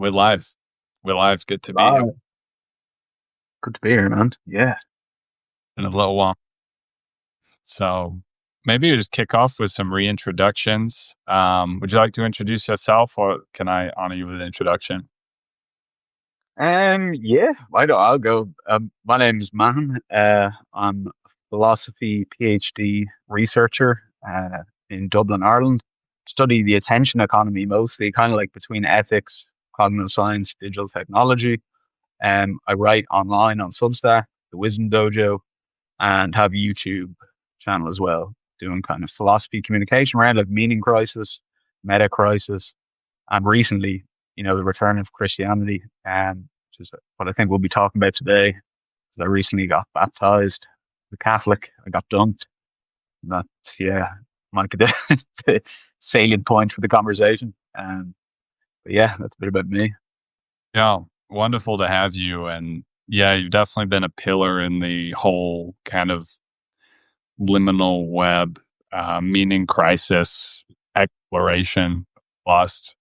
We're live. We're live. Good to be here Wow, good to be here, man. Yeah. in a little while. So maybe we just kick off with some reintroductions. Would you like to introduce yourself, or can I honor you with an introduction? Yeah, why don't I'll go? My name's Man. I'm a philosophy PhD researcher in Dublin, Ireland. Study the attention economy mostly, kind of like between ethics, cognitive science, digital technology. I write online on Substack, the Wisdom Dojo, and have a YouTube channel as well, doing kind of philosophy communication around like meaning crisis, meta crisis, and recently, the return of Christianity, which is what I think we'll be talking about today. 'Cause I recently got baptized, the Catholic. I got dunked. And that's might be the, the salient point for the conversation. But yeah, that's a bit about me. Yeah, wonderful to have you. And yeah, you've definitely been a pillar in the whole kind of liminal web, meaning crisis exploration. Last,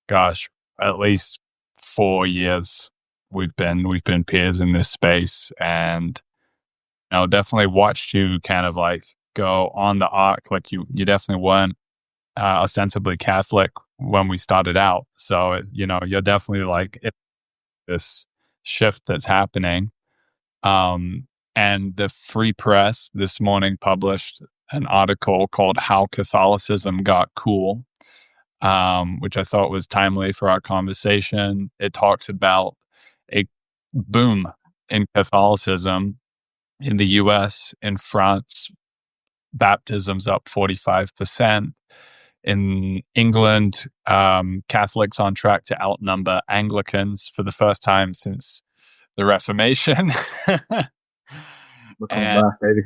gosh, at least 4 years we've been peers in this space, and definitely watched you kind of like go on the arc. Like you definitely weren't ostensibly Catholic when we started out. So, you're definitely like this shift that's happening. And the Free Press this morning published an article called How Catholicism Got Cool, which I thought was timely for our conversation. It talks about a boom in Catholicism in the US. In France, baptisms up 45%. In England, Catholics on track to outnumber Anglicans for the first time since the Reformation. We're coming And back, baby.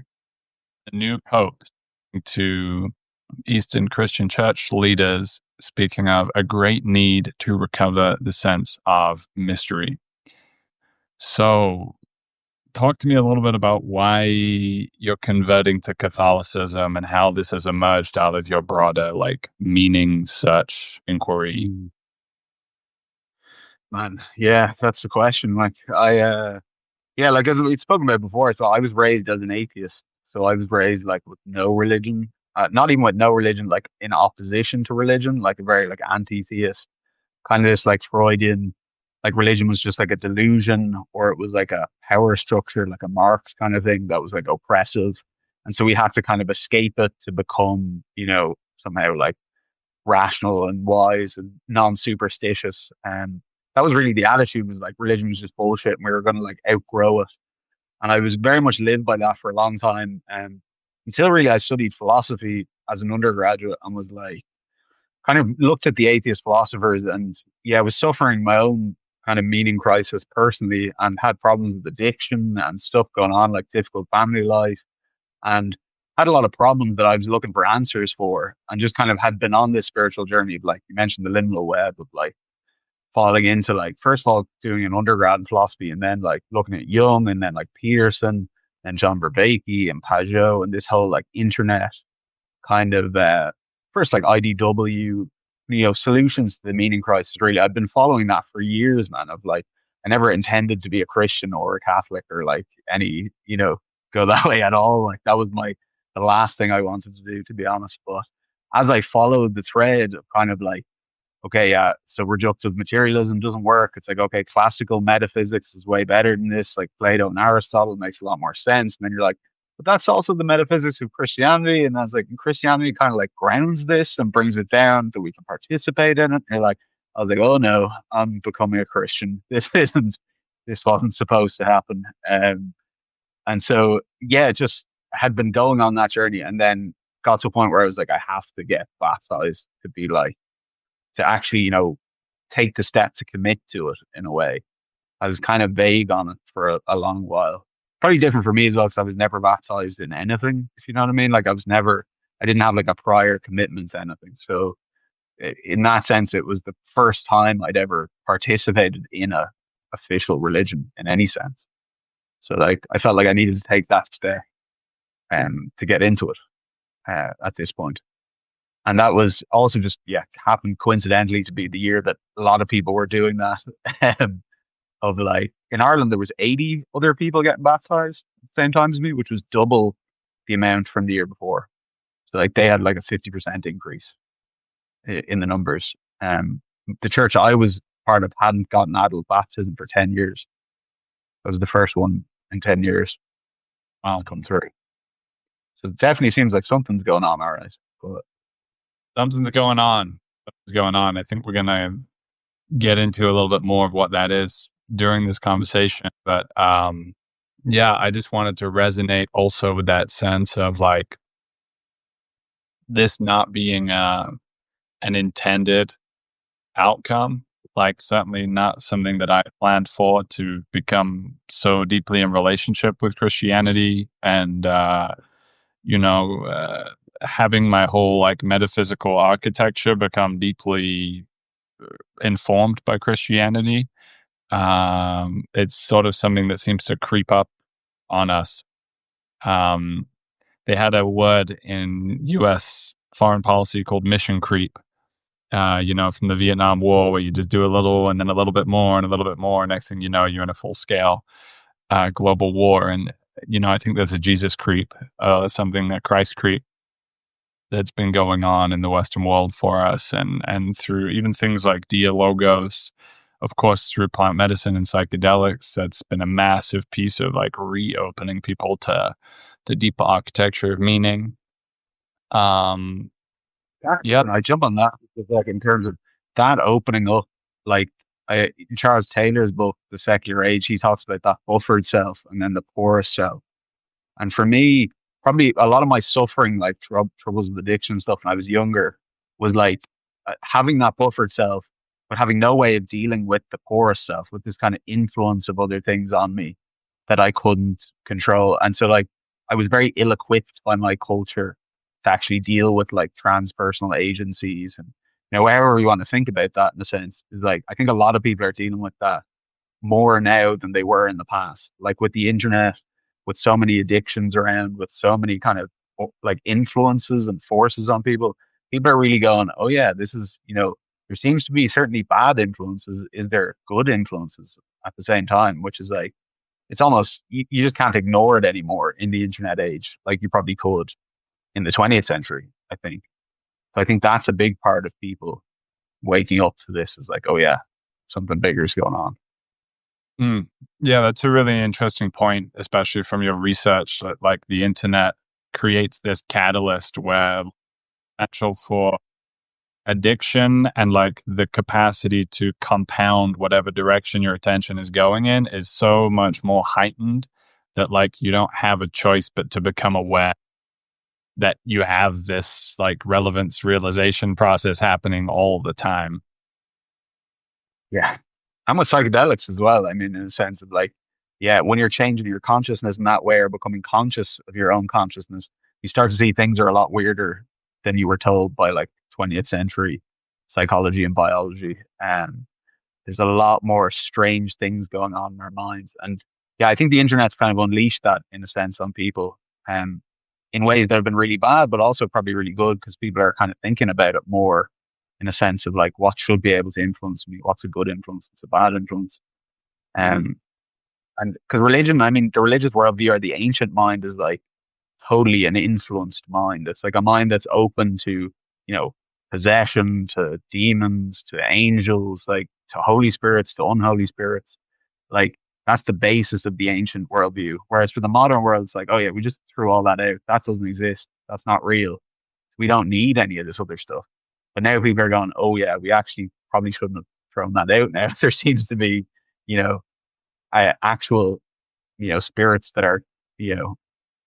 the new Pope, to Eastern Christian Church leaders, speaking of a great need to recover the sense of mystery. So, talk to me a little bit about why you're converting to Catholicism and how this has emerged out of your broader, like, meaning search inquiry. Mm. Man, yeah, that's the question. Like as we've spoken about before, so I was raised as an atheist. So I was raised like with no religion, not even with no religion, like in opposition to religion, like a very like anti-theist, kind of this like Freudian, like religion was just like a delusion, or it was like a power structure, like a Marx kind of thing that was like oppressive. And so we had to kind of escape it to become, somehow like rational and wise and non-superstitious. And that was really the attitude, was like religion was just bullshit and we were going to like outgrow it. And I was very much lived by that for a long time. Until really I studied philosophy as an undergraduate and was like, kind of looked at the atheist philosophers and yeah, I was suffering my own kind of meaning crisis personally and had problems with addiction and stuff going on, like difficult family life, and had a lot of problems that I was looking for answers for, and just kind of had been on this spiritual journey of, like you mentioned, the liminal web of like falling into, like, first of all doing an undergrad in philosophy and then like looking at Jung and then like Peterson and John Vervaeke and Pajot and this whole like internet kind of first like IDW, solutions to the meaning crisis. Really, I've been following that for years, man. Of like, I never intended to be a Christian or a Catholic or like any, go that way at all. Like that was the last thing I wanted to do, to be honest. But as I followed the thread of kind of like, okay, yeah, so reductive materialism doesn't work. It's like, okay, classical metaphysics is way better than this. Like Plato and Aristotle makes a lot more sense. And then you're like, but that's also the metaphysics of Christianity. And that's like, and Christianity kind of like grounds this and brings it down so we can participate in it. And you're like, I was like, oh no, I'm becoming a Christian. This wasn't supposed to happen. And so, yeah, just had been going on that journey and then got to a point where I was like, I have to get baptized to be like, to actually, take the step to commit to it in a way. I was kind of vague on it for a long while. Probably different for me as well, because I was never baptized in anything, if you know what I mean. Like I didn't have like a prior commitment to anything. So in that sense, it was the first time I'd ever participated in a official religion in any sense. So like, I felt like I needed to take that step to get into it at this point. And that was also just, yeah, happened coincidentally to be the year that a lot of people were doing that. Of like, in Ireland, there was 80 other people getting baptized at the same time as me, which was double the amount from the year before. So like they had like a 50% increase in the numbers. The church I was part of hadn't gotten adult baptism for 10 years. That was the first one in 10 years Wow. to come through. So it definitely seems like something's going on, all right. But Something's going on. Something's going on. I think we're going to get into a little bit more of what that is during this conversation. But yeah, I just wanted to resonate also with that sense of like this not being an intended outcome, like certainly not something that I planned for, to become so deeply in relationship with Christianity and, you know, having my whole like metaphysical architecture become deeply informed by Christianity. It's sort of something that seems to creep up on us. Um, they had a word in US foreign policy called mission creep, from the Vietnam War, where you just do a little and then a little bit more and a little bit more. Next thing you know, you're in a full scale global war. And, I think there's a Jesus creep, something that Christ creep that's been going on in the Western world for us. And through even things like dialogos, of course, through plant medicine and psychedelics, that's been a massive piece of like reopening people to deeper architecture of meaning. Yep. and I jump on that because, like, in terms of that opening up, like, Charles Taylor's book, The Secular Age, he talks about that buffered self and then the porous self. And for me, probably a lot of my suffering, like troubles with addiction and stuff when I was younger, was like having that buffered self, but having no way of dealing with the porous self, with this kind of influence of other things on me that I couldn't control. And so, like, I was very ill equipped by my culture to actually deal with like transpersonal agencies and, however you want to think about that in a sense, is like, I think a lot of people are dealing with that more now than they were in the past. Like with the internet, with so many addictions around, with so many kind of like influences and forces on people, people are really going, oh yeah, this is, there seems to be certainly bad influences. Is there good influences at the same time? Which is like, it's almost, you just can't ignore it anymore in the internet age, like you probably could in the 20th century, I think. So I think that's a big part of people waking up to this is like, oh yeah, something bigger is going on. Mm. Yeah, that's a really interesting point, especially from your research. That, like, the internet creates this catalyst where potential for addiction and like the capacity to compound whatever direction your attention is going in is so much more heightened that like you don't have a choice but to become aware that you have this like relevance realization process happening all the time. Yeah. And with psychedelics as well. I mean, in the sense of like, yeah, when you're changing your consciousness in that way or becoming conscious of your own consciousness, you start to see things are a lot weirder than you were told by like 20th century psychology and biology. There's a lot more strange things going on in our minds. And yeah, I think the internet's kind of unleashed that in a sense on people, um, in ways that have been really bad, but also probably really good because people are kind of thinking about it more in a sense of like what should be able to influence me, what's a good influence, what's a bad influence. Um, and because religion, I mean, the religious worldview or the ancient mind is like totally an influenced mind. It's like a mind that's open to, you know, possession, to demons, to angels, like to holy spirits, to unholy spirits. Like that's the basis of the ancient worldview. Whereas for the modern world, it's like, oh yeah, we just threw all that out. That doesn't exist. That's not real. We don't need any of this other stuff. But now people are going, oh yeah, we actually probably shouldn't have thrown that out. Now there seems to be, you know, actual, spirits that are, you know,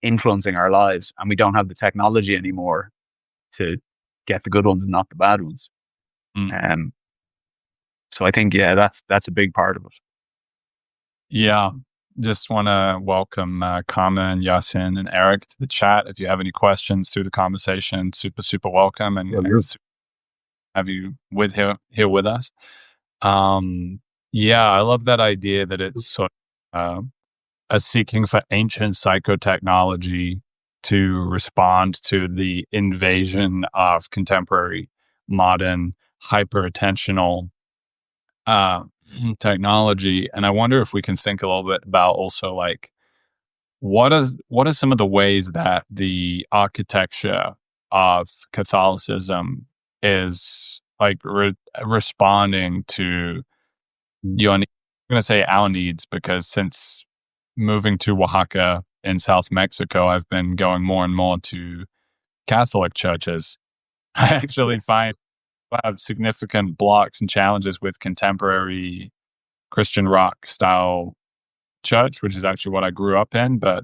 influencing our lives, and we don't have the technology anymore to get the good ones and not the bad ones. Mm. Um, so I think, yeah, that's a big part of it. Yeah. Just want to welcome Carmen, Yasin, and Eric to the chat. If you have any questions through the conversation, super, super welcome and, Yeah, have you here with us. Yeah, I love that idea that it's sort of a seeking for ancient psychotechnology to respond to the invasion of contemporary, modern, hyper attentional uh, technology. And I wonder if we can think a little bit about also like what are some of the ways that the architecture of Catholicism is like responding to your I'm going to say our needs, because since moving to Oaxaca in South Mexico, I've been going more and more to Catholic churches. I Yeah. actually find I have significant blocks and challenges with contemporary Christian rock style church, which is actually what I grew up in. But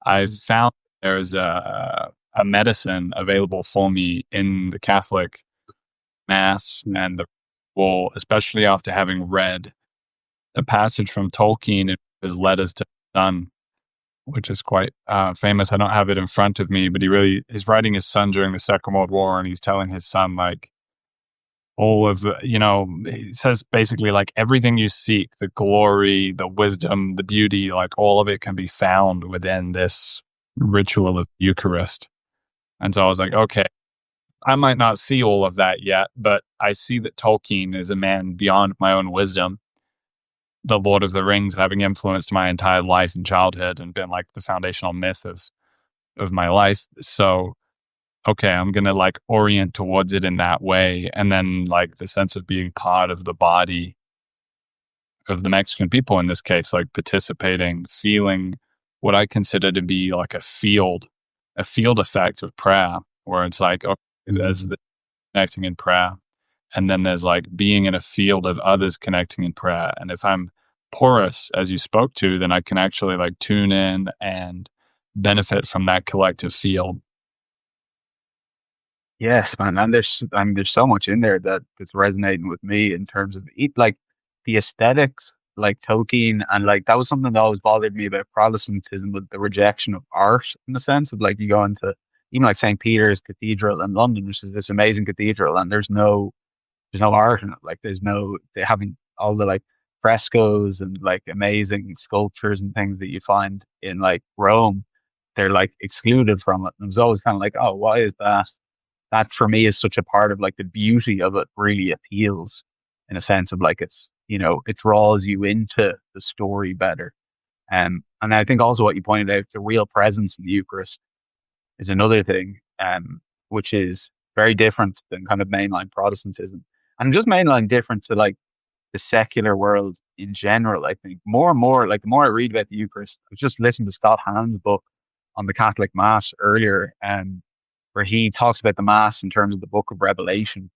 I've found there's a medicine available for me in the Catholic Mass and the well, especially after having read a passage from Tolkien in his letters to his son, which is quite famous. I don't have it in front of me, but he's writing his son during the Second World War, and he's telling his son like all of the, he says basically like everything you seek, the glory, the wisdom, the beauty, like all of it can be found within this ritual of Eucharist. And so I was like, okay, I might not see all of that yet, but I see that Tolkien is a man beyond my own wisdom. The Lord of the Rings having influenced my entire life and childhood and been like the foundational myth of my life. So okay, I'm gonna like orient towards it in that way. And then like the sense of being part of the body of the Mexican people in this case, like participating, feeling what I consider to be like a field effect of prayer, where it's like, okay, there's the connecting in prayer. And then there's like being in a field of others connecting in prayer. And if I'm porous, as you spoke to, then I can actually like tune in and benefit from that collective field. Yes, man, and there's so much in there that's resonating with me in terms of like the aesthetics, like Tolkien, and like that was something that always bothered me about Protestantism, with the rejection of art, in the sense of like you go into even like St. Peter's Cathedral in London, which is this amazing cathedral, and there's no art in it. Like they haven't all the like frescoes and like amazing sculptures and things that you find in like Rome. They're like excluded from it. And it was always kind of like, oh, why is that? That for me is such a part of like the beauty of it, really appeals in a sense of like it draws you into the story better. And I think also what you pointed out, the real presence in the Eucharist is another thing, which is very different than kind of mainline Protestantism, and just mainline different to like the secular world in general. I think more and more, like the more I read about the Eucharist, I was just listening to Scott Hahn's book on the Catholic Mass earlier, where he talks about the Mass in terms of the Book of Revelation,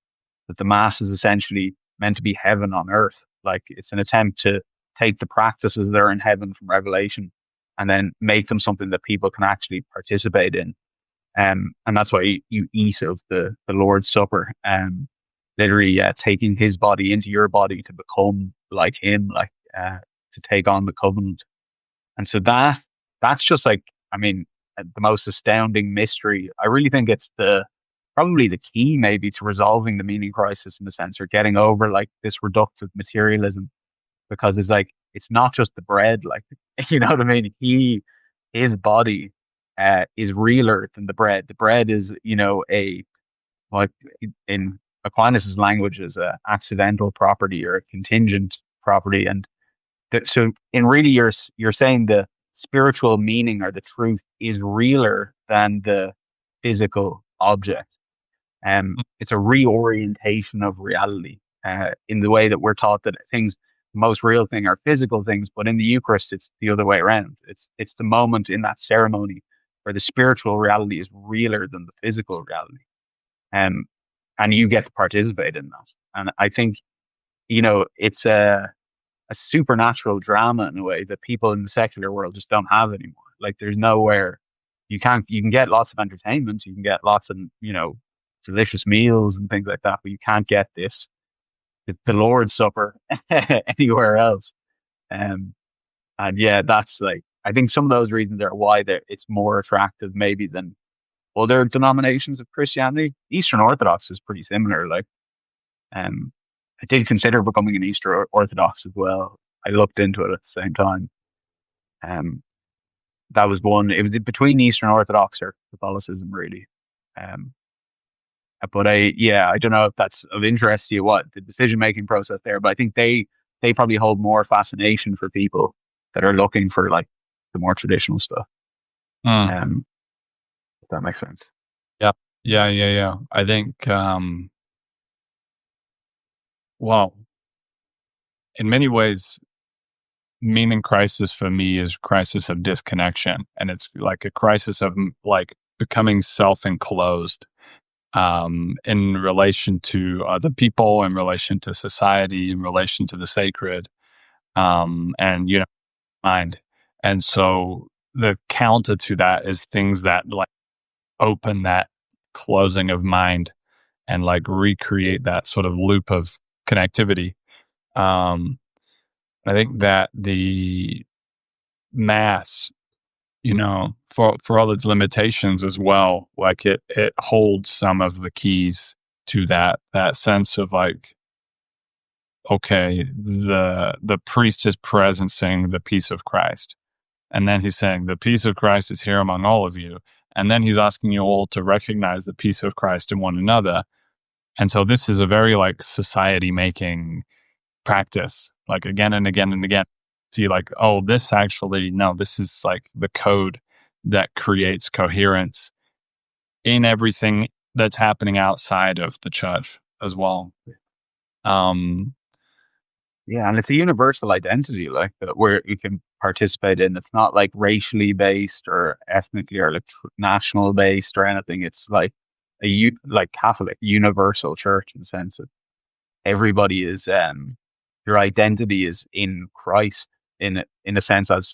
that the Mass is essentially meant to be heaven on earth. Like it's an attempt to take the practices that are in heaven from Revelation and then make them something that people can actually participate in. And that's why you eat of the Lord's Supper, literally taking his body into your body to become like him, like to take on the covenant. And so that's just like, I mean, the most astounding mystery. I really think it's the probably the key maybe to resolving the meaning crisis, in a sense, or getting over like this reductive materialism, because it's like it's not just the bread, like you know what I mean. His body is realer than the bread. The bread is, a like in Aquinas's language, is a accidental property or a contingent property, and so in really you're saying the spiritual meaning or the truth is realer than the physical object. It's a reorientation of reality in the way that we're taught that things, the most real thing are physical things, but in the Eucharist, it's the other way around. It's the moment in that ceremony where the spiritual reality is realer than the physical reality, um, and you get to participate in that. And I think it's a supernatural drama in a way that people in the secular world just don't have anymore. Like there's nowhere you can get lots of entertainment, you can get lots of, delicious meals and things like that, but you can't get the Lord's Supper anywhere else. Um, and yeah, that's like I think some of those reasons are why it's more attractive maybe than other denominations of Christianity. Eastern Orthodox is pretty similar. Like um, I did consider becoming an Eastern Orthodox as well. I looked into it at the same time. Um, that was one. It was between Eastern Orthodox or Catholicism, really. Um, but I don't know if that's of interest to you, what the decision making process there. But I think they probably hold more fascination for people that are looking for like the more traditional stuff. Mm. If that makes sense. Yep. Yeah. I think, well, in many ways, meaning crisis for me is crisis of disconnection. And it's like a crisis of like becoming self-enclosed, in relation to other people, in relation to society, in relation to the sacred, and, mind. And so the counter to that is things that like open that closing of mind and like recreate that sort of loop of connectivity. Um, I think that the mass, for all its limitations as well, like it holds some of the keys to that sense of like, okay, the priest is presencing the peace of Christ. And then he's saying, the peace of Christ is here among all of you. And then he's asking you all to recognize the peace of Christ in one another. And so this is a very like society making practice, like again and again and again. See, like, oh, this actually, no, this is like the code that creates coherence in everything that's happening outside of the church as well. Um, Yeah, and it's a universal identity like that where you can participate in. It's not like racially based or ethnically or like national based or anything. It's like like Catholic universal church in the sense that everybody is your identity is in Christ in a sense as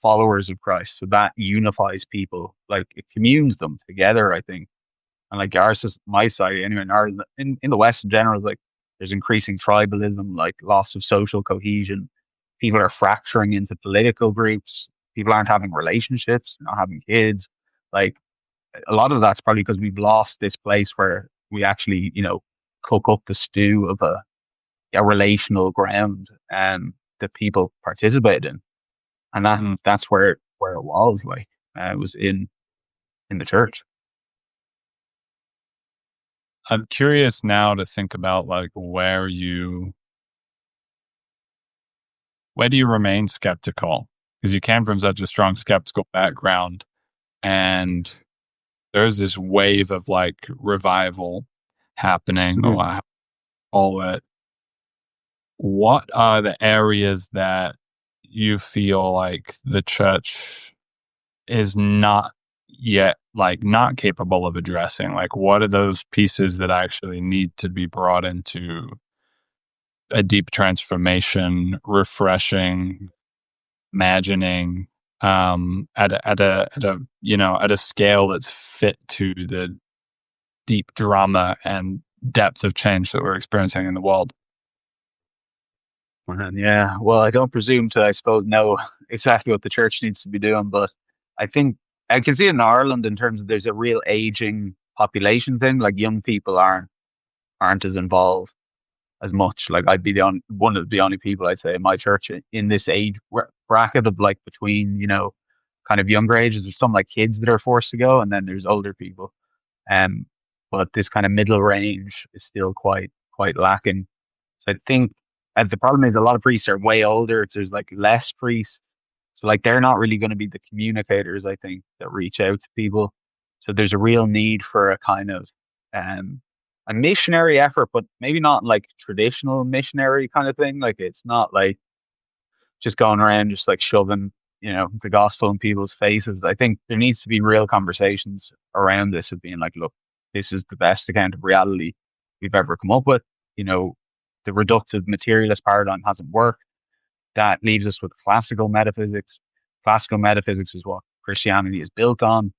followers of Christ. So that unifies people, like it communes them together, I think. And like ours is my side anyway, in Ireland, in the West in general, is like there's increasing tribalism, like loss of social cohesion. People are fracturing into political groups. People aren't having relationships, not having kids. Like a lot of that's probably because we've lost this place where we actually, cook up the stew of a relational ground that people participate in. And mm, that's where it was like it was in the church. I'm curious now to think about like where do you remain skeptical? Because you came from such a strong skeptical background, and there's this wave of like revival happening, or Mhm. I call it. What are the areas that you feel like the church is not yet like not capable of addressing? Like, what are those pieces that actually need to be brought into a deep transformation, refreshing, imagining, at a scale that's fit to the deep drama and depth of change that we're experiencing in the world? And yeah, well, I don't presume to, I suppose, know exactly what the church needs to be doing, but I think I can see it in Ireland in terms of there's a real aging population thing. Like young people aren't as involved as much. Like I'd be one of the only people I'd say in my church in this age bracket of like between, kind of younger ages. There's some like kids that are forced to go, and then there's older people. Um, but this kind of middle range is still quite lacking. So I think the problem is a lot of priests are way older. There's like less priests. So like they're not really going to be the communicators, I think, that reach out to people. So there's a real need for a kind of um a missionary effort, but maybe not like traditional missionary kind of thing. Like it's not like just going around just like shoving, the gospel in people's faces. I think there needs to be real conversations around this of being like, look, this is the best account of reality we've ever come up with. You know, the reductive materialist paradigm hasn't worked. That leaves us with classical metaphysics. Classical metaphysics is what Christianity is built on.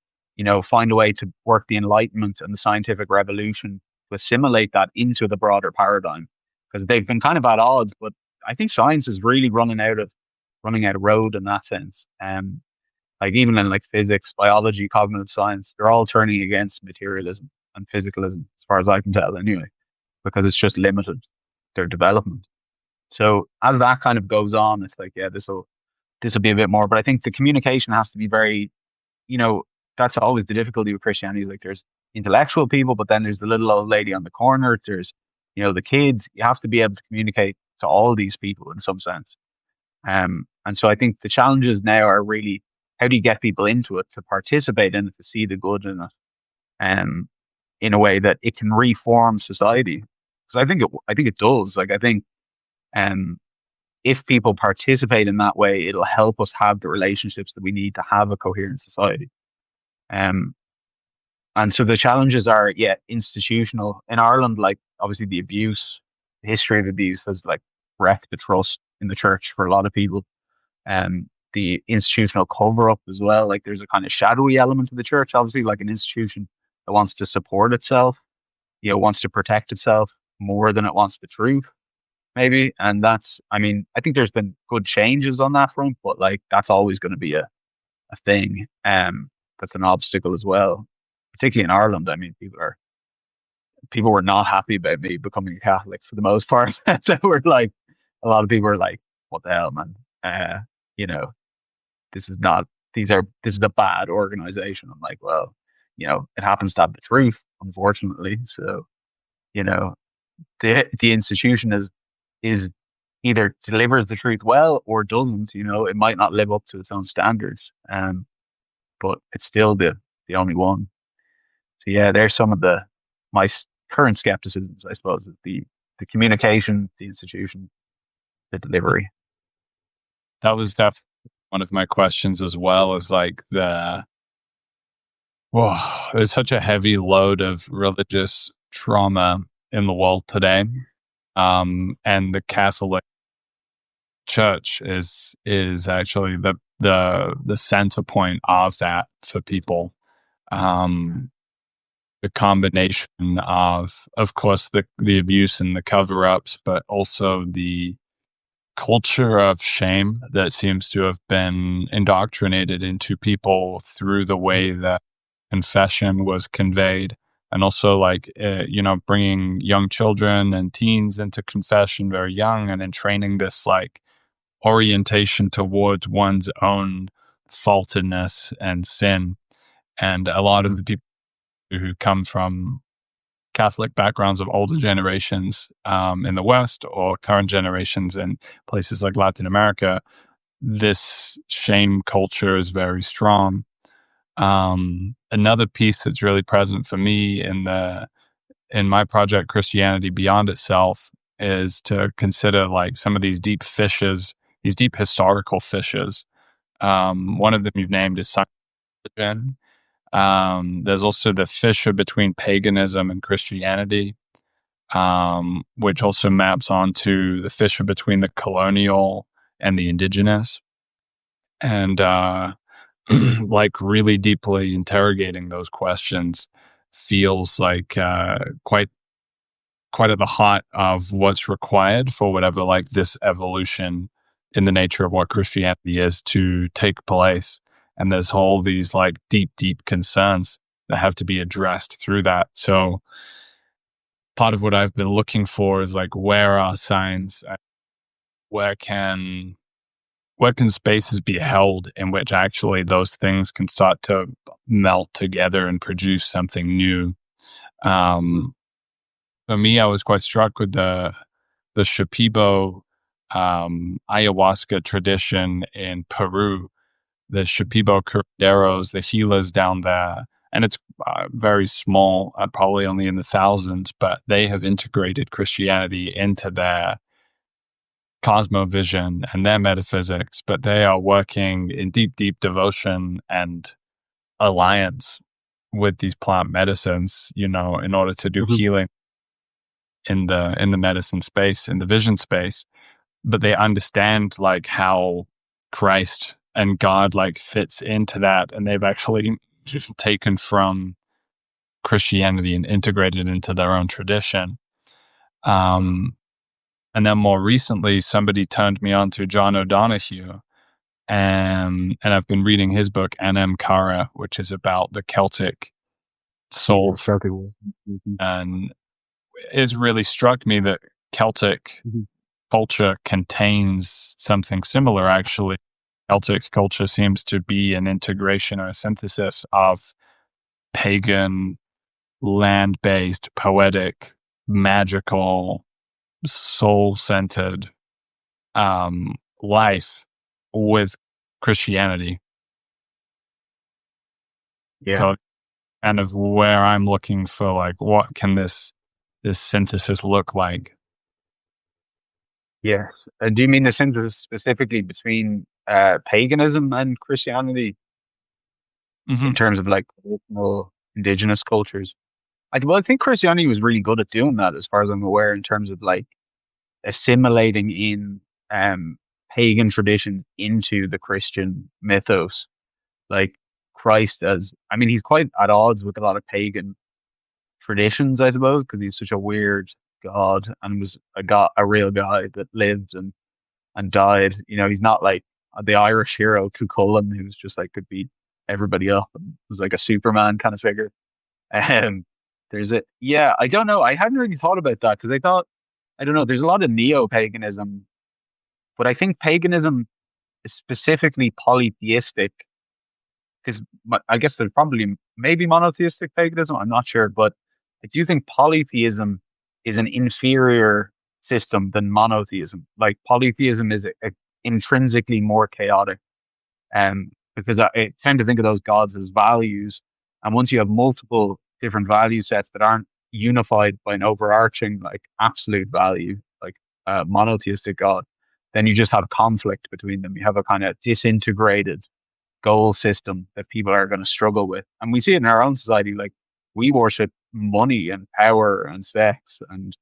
Find a way to work the Enlightenment and the scientific revolution to assimilate that into the broader paradigm because they've been kind of at odds. But I think science is really running out of road in that sense. Like even in like physics, biology, cognitive science, they're all turning against materialism and physicalism, as far as I can tell, anyway, because it's just limited their development. So as that kind of goes on, it's like, yeah, this will be a bit more, but I think the communication has to be very, you know, that's always the difficulty with Christianity. Is like there's intellectual people, but then there's the little old lady on the corner. There's, the kids. You have to be able to communicate to all these people in some sense. And so I think the challenges now are really how do you get people into it, to participate in it, to see the good in it, in a way that it can reform society. So I think it does. Like I think, um, if people participate in that way, it'll help us have the relationships that we need to have a coherent society. Um, and so the challenges are, yeah, institutional. In Ireland, like obviously the history of abuse has like wrecked the trust in the church for a lot of people. The institutional cover up as well. Like there's a kind of shadowy element of the church, obviously, like an institution that wants to support itself, wants to protect itself more than it wants the truth, maybe. And that's, I mean, I think there's been good changes on that front, but like that's always going to be a thing. That's an obstacle as well, particularly in Ireland. I mean, people were not happy about me becoming a Catholic for the most part. So we're like, a lot of people are like, what the hell, man? You know, this is not, this is a bad organization. I'm like, well, it happens to have the truth, unfortunately. So, you know, the institution is either delivers the truth well or doesn't. It might not live up to its own standards, but it's still the only one. So yeah, there's some of my current skepticisms, I suppose, with the communication, the institution, the delivery. That was definitely one of my questions as well, is like whoa, there's such a heavy load of religious trauma in the world today. And the Catholic Church is actually the center point of that for people. The combination of course, the abuse and the cover-ups, but also the culture of shame that seems to have been indoctrinated into people through the way that confession was conveyed. And also like, bringing young children and teens into confession very young, and then training this like orientation towards one's own faultedness and sin. And a lot of the people who come from Catholic backgrounds of older generations in the West, or current generations in places like Latin America, this shame culture is very strong. Another piece that's really present for me in my project, Christianity Beyond Itself, is to consider like some of these deep fissures, these deep historical fissures. One of them you've named is psychedelics. There's also the fissure between paganism and Christianity, which also maps onto the fissure between the colonial and the indigenous. And like really deeply interrogating those questions feels like quite at the heart of what's required for whatever like this evolution in the nature of what Christianity is to take place. And there's all these like deep concerns that have to be addressed through that. So part of what I've been looking for is like, where are signs? Where can spaces be held in which actually those things can start to melt together and produce something new? For me, I was quite struck with the Shipibo ayahuasca tradition in Peru. The Shipibo curanderos, the healers down there, and it's very small, probably only in the thousands, but they have integrated Christianity into their cosmovision and their metaphysics, but they are working in deep devotion and alliance with these plant medicines, in order to do healing in the medicine space, in the vision space. But they understand like how Christ and God like fits into that, and they've actually taken from Christianity and integrated into their own tradition. And then more recently, somebody turned me on to John O'Donohue, and I've been reading his book Anem Cara, which is about the Celtic soul. Celtic. And it's really struck me that Celtic culture contains something similar, actually. Celtic culture seems to be an integration or a synthesis of pagan, land-based, poetic, magical, soul-centered life with Christianity. Yeah. So kind of where I'm looking for, like, what can this synthesis look like? Yes. Do you mean the synthesis specifically between paganism and Christianity in Hmm. terms of like traditional indigenous cultures? I think Christianity was really good at doing that, as far as I'm aware, in terms of like assimilating in um, pagan traditions into the Christian mythos. Like Christ, as I mean, he's quite at odds with a lot of pagan traditions, I suppose, because he's such a weird god and was a real guy that lived and died. You know, he's not like the Irish hero Cuchulainn, who's just like could beat everybody up and was like a Superman kind of figure. Um, there's a yeah, I don't know. I hadn't really thought about that because I thought I don't know. There's a lot of neo-paganism, but I think paganism is specifically polytheistic because I guess there's probably maybe monotheistic paganism. I'm not sure, but I do think polytheism is an inferior system than monotheism. Like polytheism is intrinsically more chaotic, because I tend to think of those gods as values, and once you have multiple different value sets that aren't unified by an overarching like absolute value, like a monotheistic god, then you just have conflict between them. You have a kind of disintegrated goal system that people are going to struggle with. And we see it in our own society. Like we worship money and power and sex and,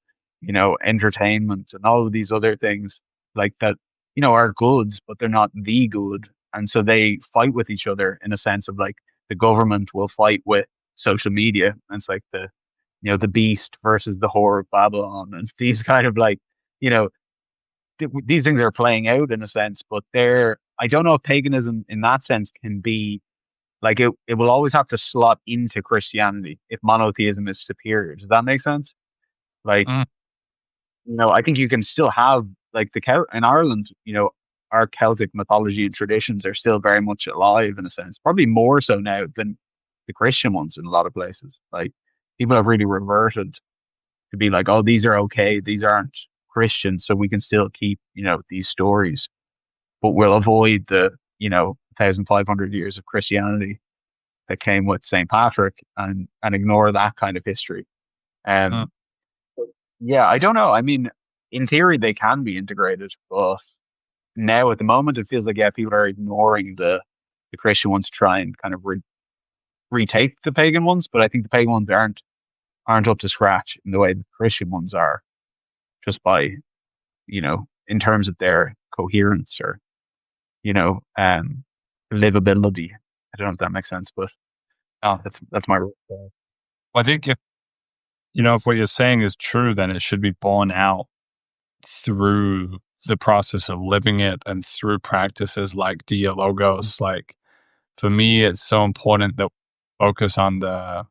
entertainment and all of these other things like that, are goods, but they're not the good. And so they fight with each other in a sense of like the government will fight with social media. And it's like the beast versus the whore of Babylon and these kind of like, you know, these things are playing out in a sense, but I don't know if paganism in that sense can be like it will always have to slot into Christianity if monotheism is superior. Does that make sense? Like, Mm, I think you can still have like in Ireland, our Celtic mythology and traditions are still very much alive in a sense, probably more so now than the Christian ones in a lot of places. Like people have really reverted to be like, oh, these are okay, these aren't Christian, so we can still keep, these stories, but we'll avoid the, 1,500 years of Christianity that came with St. Patrick and ignore that kind of history. mm. Um, yeah, I don't know. I mean, in theory, they can be integrated, but now at the moment, it feels like, yeah, people are ignoring the Christian ones to try and kind of retake the pagan ones, but I think the pagan ones aren't up to scratch in the way the Christian ones are, just by in terms of their coherence or, you know, um, livability. I don't know if that makes sense, but Yeah. that's my. Well, I think if what you're saying is true, then it should be borne out through the process of living it and through practices like dialogos. Like for me, it's so important that we focus on the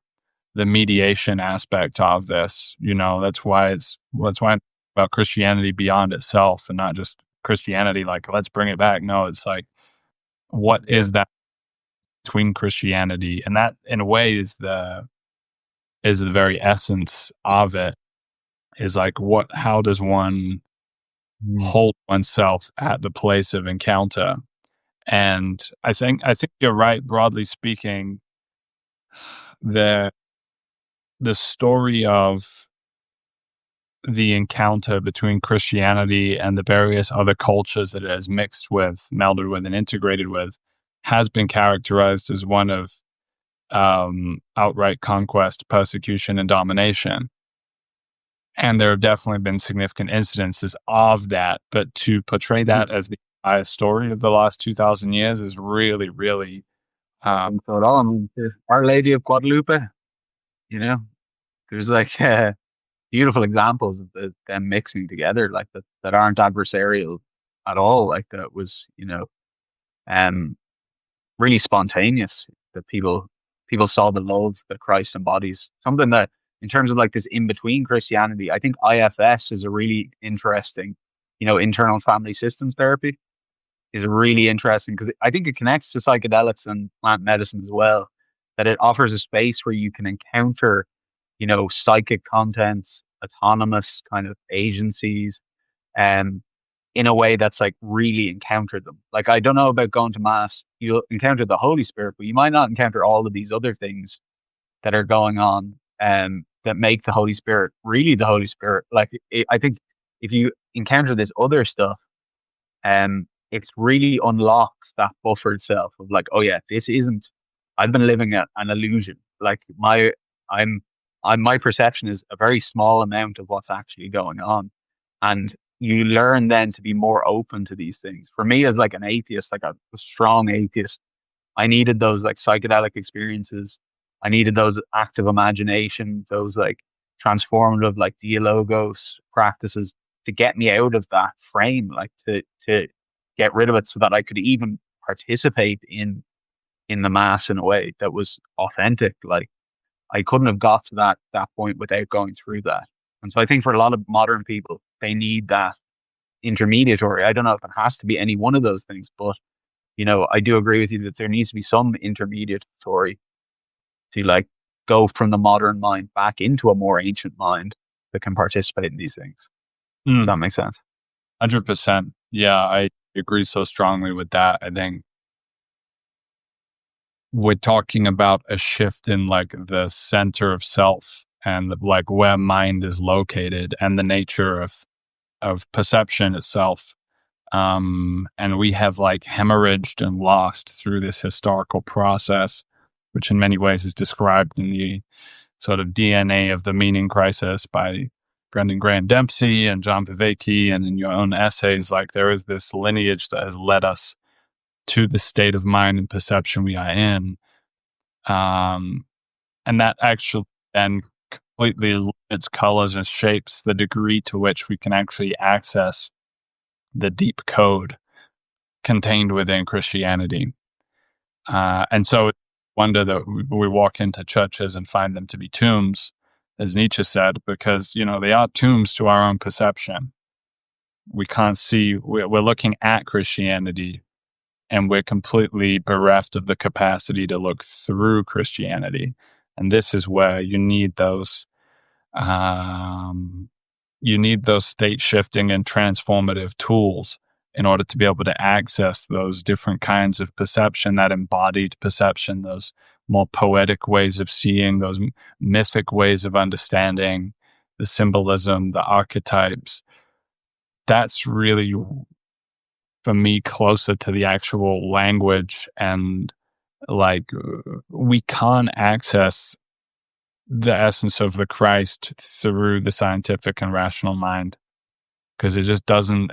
mediation aspect of this. That's why about Christianity beyond itself and not just Christianity. Like let's bring it back. No, it's like what Yeah. is that between Christianity, and that in a way is the very essence of it. Is like how does one Mm. hold oneself at the place of encounter? And I think you're right. Broadly speaking, the the story of the encounter between Christianity and the various other cultures that it has mixed with, melded with, and integrated with has been characterized as one of outright conquest, persecution, and domination. And there have definitely been significant incidences of that. But to portray Mm. that as the entire story of the last 2,000 years is really, really, And so it all, I mean, Our Lady of Guadalupe, you know, there's like beautiful examples of them mixing together like that aren't adversarial at all. Like that was, um, really spontaneous that people saw the love that Christ embodies. Something that in terms of like this in between Christianity, I think IFS is a really interesting, internal family systems therapy. is really interesting because I think it connects to psychedelics and plant medicine as well. That it offers a space where you can encounter, psychic contents, autonomous kind of agencies, um, in a way that's like really encountered them. Like I don't know about going to mass, you'll encounter the Holy Spirit, but you might not encounter all of these other things that are going on, that make the Holy Spirit really the Holy Spirit. Like I think if you encounter this other stuff, it's really unlocks that buffered self of like, oh yeah, this isn't. I've been living an illusion. Like I'm, my perception is a very small amount of what's actually going on, and you learn then to be more open to these things. For me, as like an atheist, like a strong atheist, I needed those like psychedelic experiences. I needed those active imagination, those like transformative, like dialogos practices to get me out of that frame, like to get rid of it so that I could even participate in the mass in a way that was authentic. Like I couldn't have got to that point without going through that. And so I think for a lot of modern people, they need that intermediary. I don't know if it has to be any one of those things, but I do agree with you that there needs to be some intermediary to like go from the modern mind back into a more ancient mind that can participate in these things. Does that make sense? 100%. Yeah, I agree so strongly with that. I think we're talking about a shift in like the center of self and like where mind is located and the nature of perception itself. And we have like hemorrhaged and lost through this historical process, which in many ways is described in the sort of DNA of the meaning crisis by Brendan Graham Dempsey and John Viveki, and in your own essays. Like there is this lineage that has led us to the state of mind and perception we are in. And that actually then completely limits colors and shapes the degree to which we can actually access the deep code contained within Christianity. And so wonder that we walk into churches and find them to be tombs, as Nietzsche said, because, they are tombs to our own perception. We can't see, we're looking at Christianity and we're completely bereft of the capacity to look through Christianity. And this is where you need those state shifting and transformative tools in order to be able to access those different kinds of perception, that embodied perception, those more poetic ways of seeing, those mythic ways of understanding, the symbolism, the archetypes. That's really, for me, closer to the actual language. And like, we can't access the essence of the Christ through the scientific and rational mind, because it just doesn't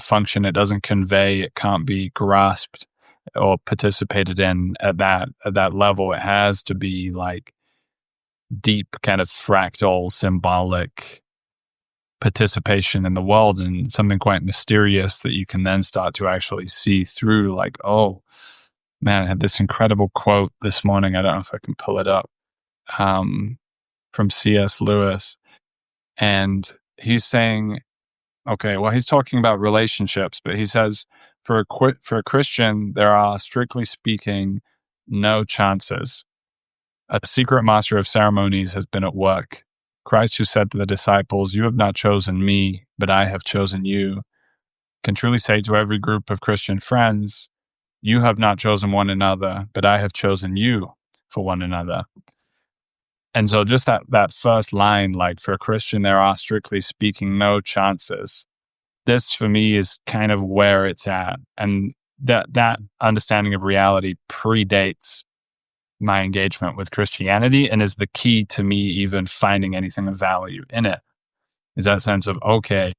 function, it doesn't convey, it can't be grasped or participated in at that level. It has to be like deep kind of fractal symbolic participation in the world and something quite mysterious that you can then start to actually see through. Like, oh man, I had this incredible quote this morning, I don't know if I can pull it up, from C.S. Lewis, and he's saying, okay, well, he's talking about relationships, but he says, for a Christian, there are, strictly speaking, no chances. A secret master of ceremonies has been at work. Christ, who said to the disciples, "You have not chosen me, but I have chosen you," can truly say to every group of Christian friends, "You have not chosen one another, but I have chosen you for one another." And so just that first line, like, for a Christian, there are, strictly speaking, no chances. This for me is kind of where it's at. And that understanding of reality predates my engagement with Christianity and is the key to me even finding anything of value in it, is that sense of, okay,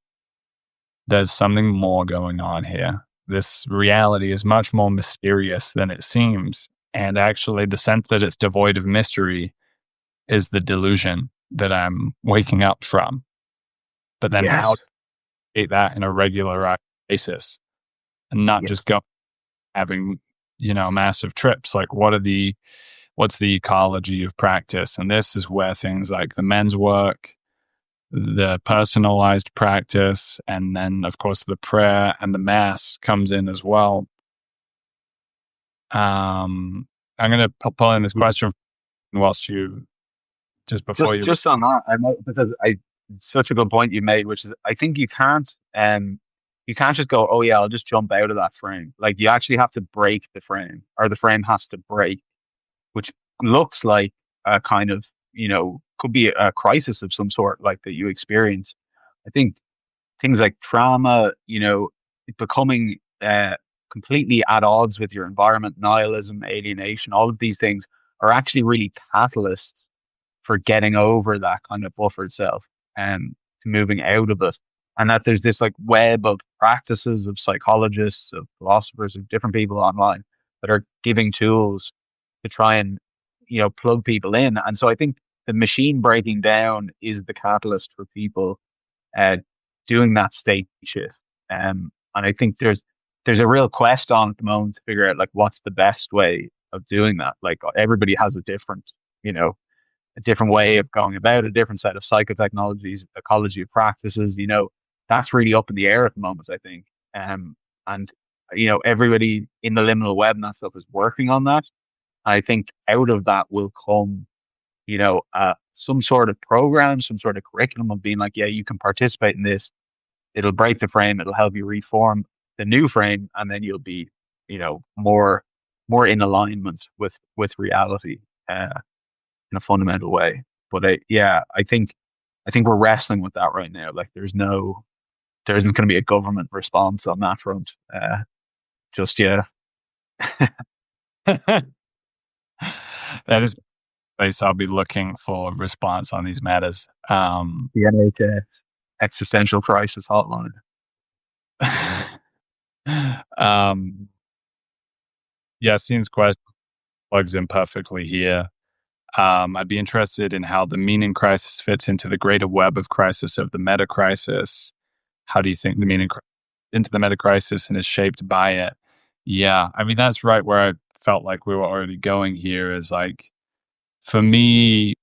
there's something more going on here. This reality is much more mysterious than it seems. And actually the sense that it's devoid of mystery is the delusion that I'm waking up from. But then how to create that in a regular basis and not just go having, massive trips. Like, what's the ecology of practice? And this is where things like the men's work, the personalized practice, and then of course the prayer and the mass comes in as well. I'm going to pull in this question whilst you, just before you. Just on that, I know, because I it's such a good point you made, which is I think you can't just go, oh yeah, I'll just jump out of that frame. Like you actually have to break the frame, or the frame has to break, which looks like a kind of, could be a crisis of some sort, like that you experience. I think things like trauma, becoming completely at odds with your environment, nihilism, alienation, all of these things are actually really catalysts for getting over that kind of buffered self and moving out of it. And that there's this like web of practices of psychologists, of philosophers, of different people online that are giving tools to try and, plug people in. And so I think the machine breaking down is the catalyst for people uh, doing that state shift. And I think there's a real quest on at the moment to figure out like what's the best way of doing that. Like everybody has you know, a different way of going about it, a different set of psychotechnologies, ecology of practices. That's really up in the air at the moment, I think. And everybody in the liminal web and that stuff is working on that. I think out of that will come, some sort of program, some sort of curriculum of being like, yeah, you can participate in this. It'll break the frame. It'll help you reform the new frame, and then you'll be, more in alignment with reality in a fundamental way. But I think we're wrestling with that right now. Like, there isn't going to be a government response on that front just yet. That is the place I'll be looking for a response on these matters. The NHS existential crisis hotline. Yassine's question plugs in perfectly here. I'd be interested in how the meaning crisis fits into the greater web of crisis of the meta crisis. How do you think the meaning into the meta crisis and is shaped by it? Yeah, I mean, that's right where I felt like we were already going here, is like, for me,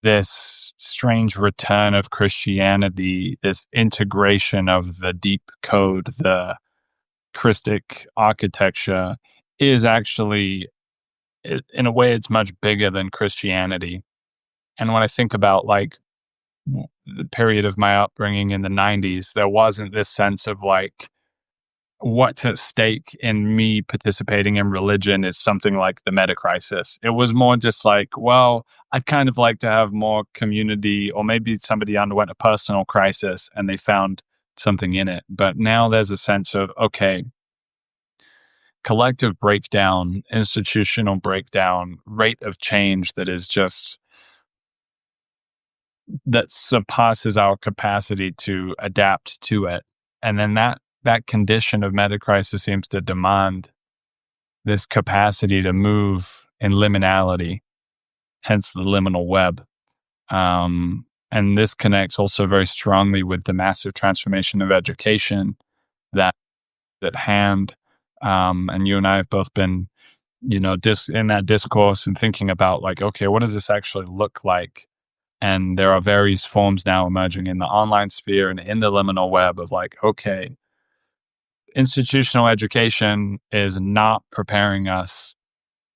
this strange return of Christianity, this integration of the deep code, the Christic architecture, is actually, in a way, it's much bigger than Christianity. And when I think about like the period of my upbringing in the 90s, there wasn't this sense of like, what's at stake in me participating in religion is something like the meta crisis. It was more just like, well, I'd kind of like to have more community, or maybe somebody underwent a personal crisis and they found something in it. But now there's a sense of, okay, collective breakdown, institutional breakdown, rate of change that surpasses our capacity to adapt to it. And then that condition of meta crisis seems to demand this capacity to move in liminality, hence the liminal web. And this connects also very strongly with the massive transformation of education that at hand. And you and I have both been, in that discourse and thinking about like, okay, what does this actually look like? And there are various forms now emerging in the online sphere and in the liminal web of like, okay, institutional education is not preparing us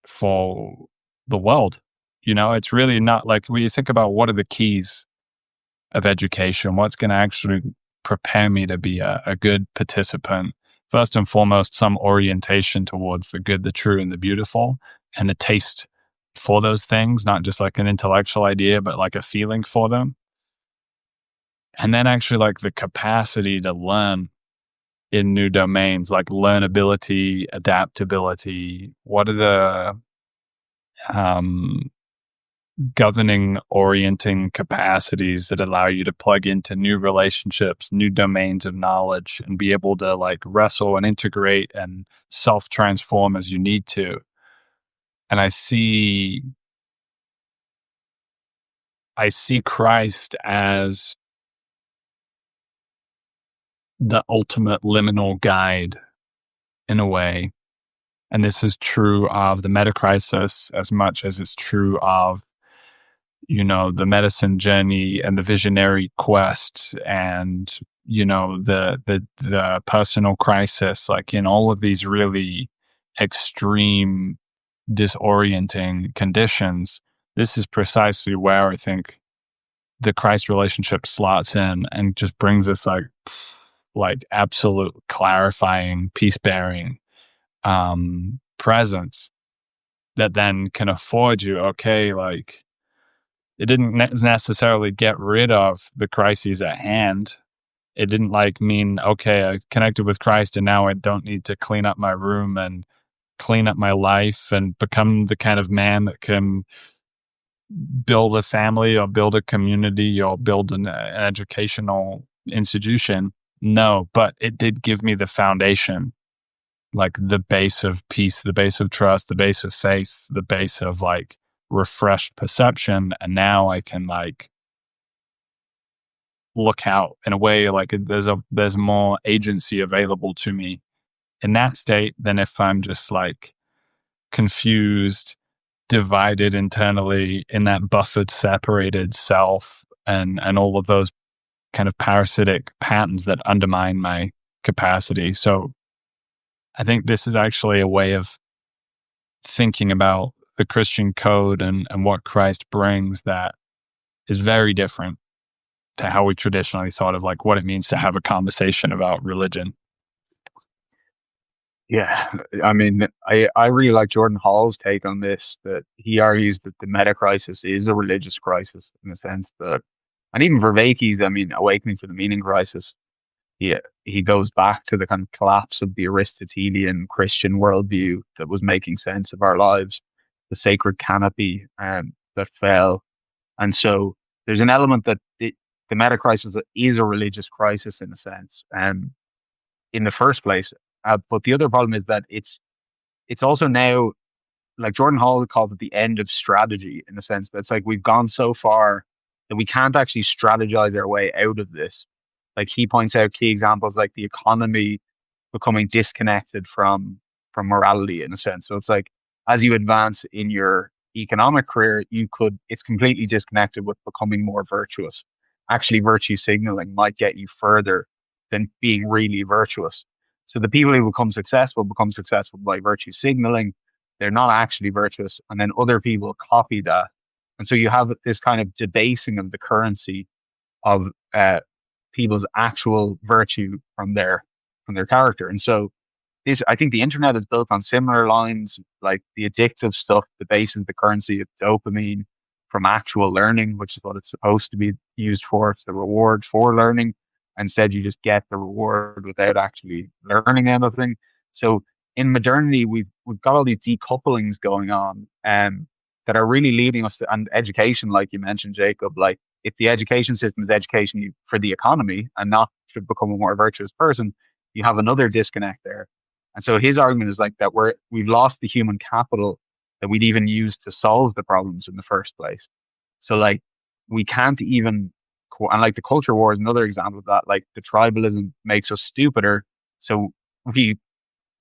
for the world. It's really not. Like, when you think about what are the keys of education, what's going to actually prepare me to be a good participant? First and foremost, some orientation towards the good, the true, and the beautiful, and a taste for those things, not just like an intellectual idea, but like a feeling for them. And then actually like the capacity to learn in new domains, like learnability, adaptability. What are the governing, orienting capacities that allow you to plug into new relationships, new domains of knowledge, and be able to like wrestle and integrate and self-transform as you need to? And I see Christ as the ultimate liminal guide in a way. And this is true of the meta crisis as much as it's true of the medicine journey and the visionary quest and, the personal crisis, like in all of these really extreme, disorienting conditions, this is precisely where I think the Christ relationship slots in and just brings this like absolute clarifying, peace bearing presence that then can afford you, okay, like it didn't necessarily get rid of the crises at hand. It didn't like mean, okay, I connected with Christ and now I don't need to clean up my room and clean up my life and become the kind of man that can build a family or build a community or build an educational institution. No, but it did give me the foundation, like the base of peace, the base of trust, the base of faith, the base of like refreshed perception. And now I can like look out in a way like there's more agency available to me in that state than if I'm just like confused, divided internally in that buffered, separated self and all of those kind of parasitic patterns that undermine my capacity. So I think this is actually a way of thinking about the Christian code and what Christ brings that is very different to how we traditionally thought of like what it means to have a conversation about religion. Yeah, I mean, I really like Jordan Hall's take on this, that he argues that the meta crisis is a religious crisis in the sense that, and even for Vervaeke's, I mean, Awakening to the Meaning crisis, he he goes back to the kind of collapse of the Aristotelian Christian worldview that was making sense of our lives, the sacred canopy that fell. And so there's an element that the meta crisis is a religious crisis in a sense, in the first place. But the other problem is that it's also now, like Jordan Hall calls it, the end of strategy, in the sense that it's like we've gone so far that we can't actually strategize our way out of this. Like he points out key examples like the economy becoming disconnected from morality in a sense. So it's like as you advance in your economic career, it's completely disconnected with becoming more virtuous. Actually, virtue signaling might get you further than being really virtuous. So the people who become successful by virtue signaling. They're not actually virtuous, and then other people copy that. And so you have this kind of debasing of the currency of people's actual virtue from their character. And so I think the internet is built on similar lines, like the addictive stuff, the bases the currency of dopamine from actual learning, which is what it's supposed to be used for. It's the reward for learning. Instead, you just get the reward without actually learning anything. So in modernity, we've got all these decouplings going on, that are really leading us to, and education, like you mentioned, Jacob, like if the education system is education for the economy and not to become a more virtuous person, you have another disconnect there. And so his argument is like that we've lost the human capital that we'd even use to solve the problems in the first place. So like we can't even, and like the culture war is another example of that. Like the tribalism makes us stupider. So we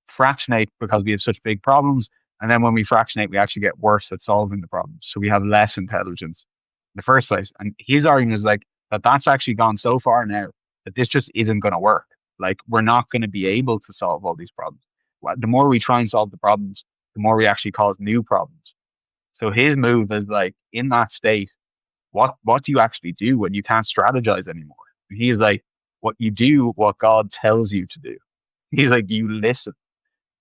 fractionate because we have such big problems. And then when we fractionate, we actually get worse at solving the problems. So we have less intelligence in the first place. And his argument is like that's actually gone so far now that this just isn't going to work. Like we're not going to be able to solve all these problems. The more we try and solve the problems, the more we actually cause new problems. So his move is like in that state, what do you actually do when you can't strategize anymore? He's like, what you do, what God tells you to do. He's like, you listen.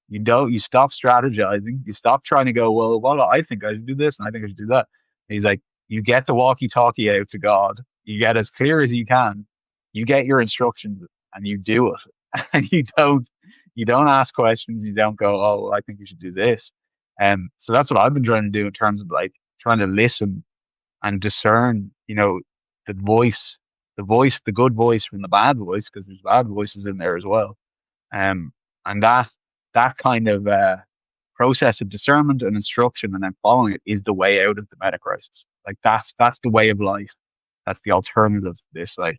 You stop strategizing. You stop trying to go, well, I think I should do this and I think I should do that. And he's like, you get the walkie-talkie out to God. You get as clear as you can. You get your instructions and you do it. And you don't ask questions. You don't go, oh, well, I think you should do this. So that's what I've been trying to do in terms of like trying to listen and discern, the good voice from the bad voice, because there's bad voices in there as well. Um, and that kind of process of discernment and instruction and then following it is the way out of the meta crisis. Like that's the way of life. That's the alternative to this like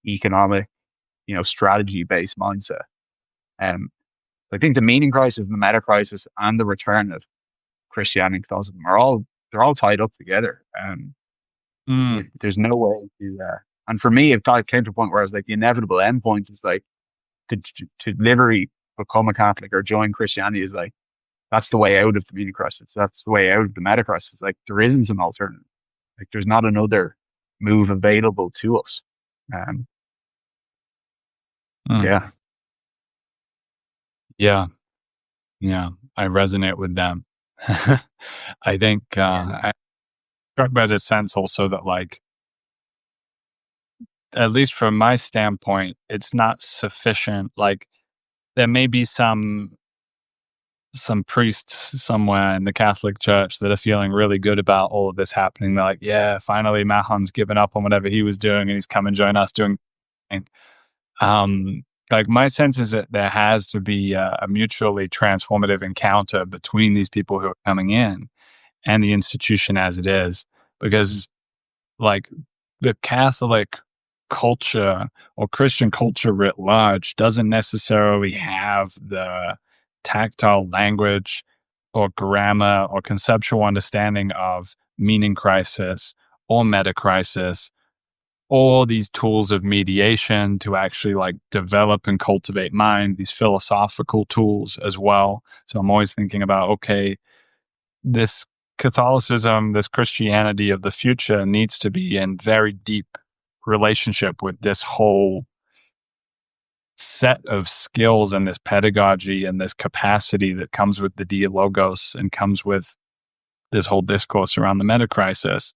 economic, strategy based mindset. Um, I think the meaning crisis and the meta crisis and the return of Christianity and Catholicism they're all tied up together. Mm. There's no way to, and for me, it came to a point where I was like, the inevitable endpoint is like to literally become a Catholic or join Christianity is like, that's the way out of the meaning crisis. That's the way out of the meta crisis. Like there isn't an alternative. Like there's not another move available to us. Um, Mm. yeah, Yeah. Yeah. I resonate with them. I think I talk about a sense also that, like, at least from my standpoint, it's not sufficient. Like, there may be some priests somewhere in the Catholic Church that are feeling really good about all of this happening. They're like, yeah, finally Mahon's given up on whatever he was doing and he's come and joined us doing. Um, like, my sense is that there has to be a mutually transformative encounter between these people who are coming in and the institution as it is, because, like, the Catholic culture or Christian culture writ large doesn't necessarily have the tactile language or grammar or conceptual understanding of meaning crisis or meta crisis, or these tools of mediation to actually, like, develop and cultivate mind, these philosophical tools as well. So I'm always thinking about, okay, this Catholicism, this Christianity of the future needs to be in very deep relationship with this whole set of skills and this pedagogy and this capacity that comes with the dialogos and comes with this whole discourse around the meta crisis.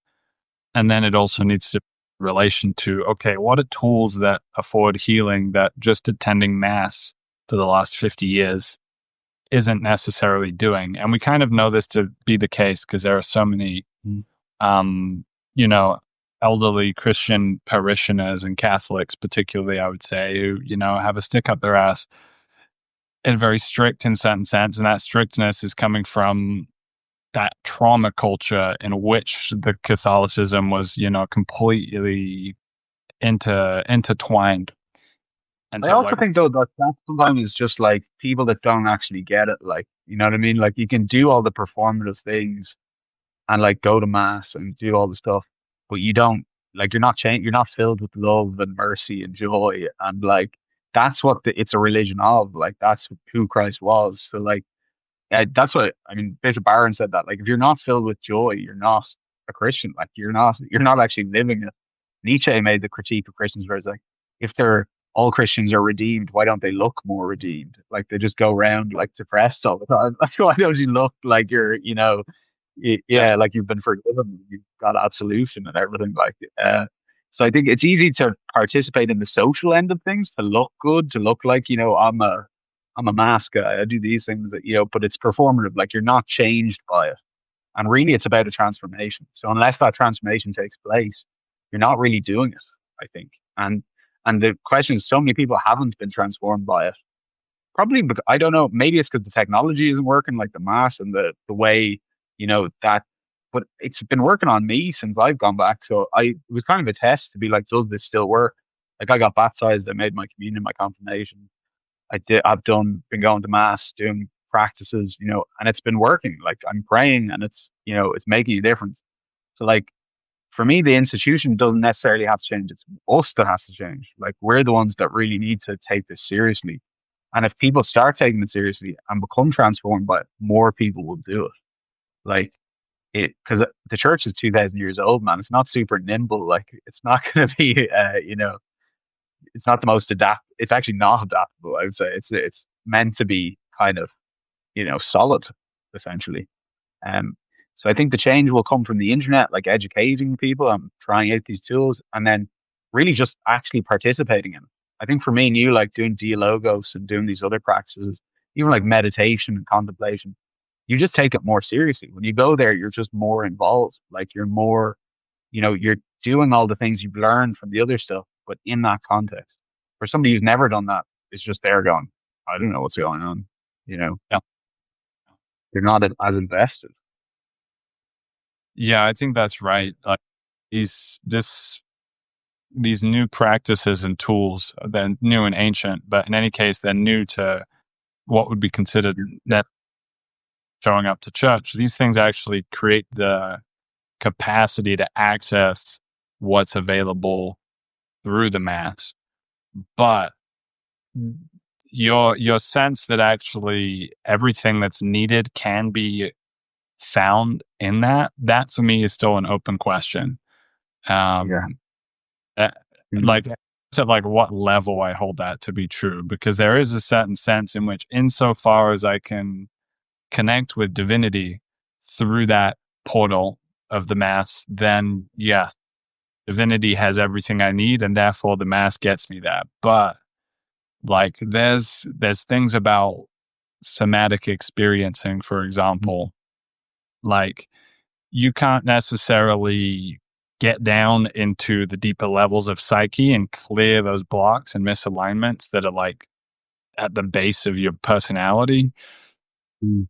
And then it also needs to relation to, okay, what are tools that afford healing that just attending mass for the last 50 years isn't necessarily doing? And we kind of know this to be the case because there are so many, um, you know, elderly Christian parishioners and Catholics, particularly, I would say, who, have a stick up their ass and very strict in certain sense. And that strictness is coming from that trauma culture in which the Catholicism was, completely intertwined. And I so, also like, think though that sometimes is just like people that don't actually get it. Like, you know what I mean? Like you can do all the performative things and like go to mass and do all the stuff, but you don't like you're not changed. You're not filled with love and mercy and joy, and like that's what it's a religion of. Like that's who Christ was. So like that's what I mean. Bishop Barron said that. Like if you're not filled with joy, you're not a Christian. Like you're not actually living it. Nietzsche made the critique of Christians where it's like, if they're all Christians are redeemed, why don't they look more redeemed? Like they just go around like depressed all the time. Like why don't you look like you're, yeah, yeah, like you've been forgiven, you've got absolution and everything. Like, so I think it's easy to participate in the social end of things, to look good, to look like, I'm a mask guy. I do these things that, but it's performative. Like you're not changed by it. And really it's about a transformation. So unless that transformation takes place, you're not really doing it, I think. And the question is, so many people haven't been transformed by it. Probably because, I don't know, maybe it's because the technology isn't working, like the mass and the way, that, but it's been working on me since I've gone back. So it was kind of a test to be like, does this still work? Like I got baptized, I made my communion, my confirmation. Been going to mass, doing practices, and it's been working. Like I'm praying and it's making a difference. So like for me, the institution doesn't necessarily have to change. It's us that has to change. Like we're the ones that really need to take this seriously. And if people start taking it seriously and become transformed by it, more people will do it. Like because the church is 2,000 years old, man. It's not super nimble. Like it's not going to be, it's not the most adapt. It's actually not adaptable. I would say it's meant to be kind of, solid, essentially. Um, so I think the change will come from the internet, like educating people and trying out these tools, and then really just actually participating in it. I think for me and you, like doing dialogos and doing these other practices, even like meditation and contemplation, you just take it more seriously. When you go there, you're just more involved. Like you're more, you're doing all the things you've learned from the other stuff, but in that context. For somebody who's never done that, it's just there going, I don't know what's going on. You know, yeah, they're not as invested. yeah. I think that's right. Like, these this these new practices and tools, they're new and ancient, but in any case, they're new to what would be considered net showing up to church. These things actually create the capacity to access what's available through the mass. But your sense that actually everything that's needed can be found in that for me is still an open question. Yeah. Um, uh, Mm. like to like what level I hold that to be true, because there is a certain sense in which, insofar as I can connect with divinity through that portal of the mass, then yes, divinity has everything I need, and therefore the mass gets me that. But like there's things about somatic experiencing, for example, like you can't necessarily get down into the deeper levels of psyche and clear those blocks and misalignments that are like at the base of your personality Mm.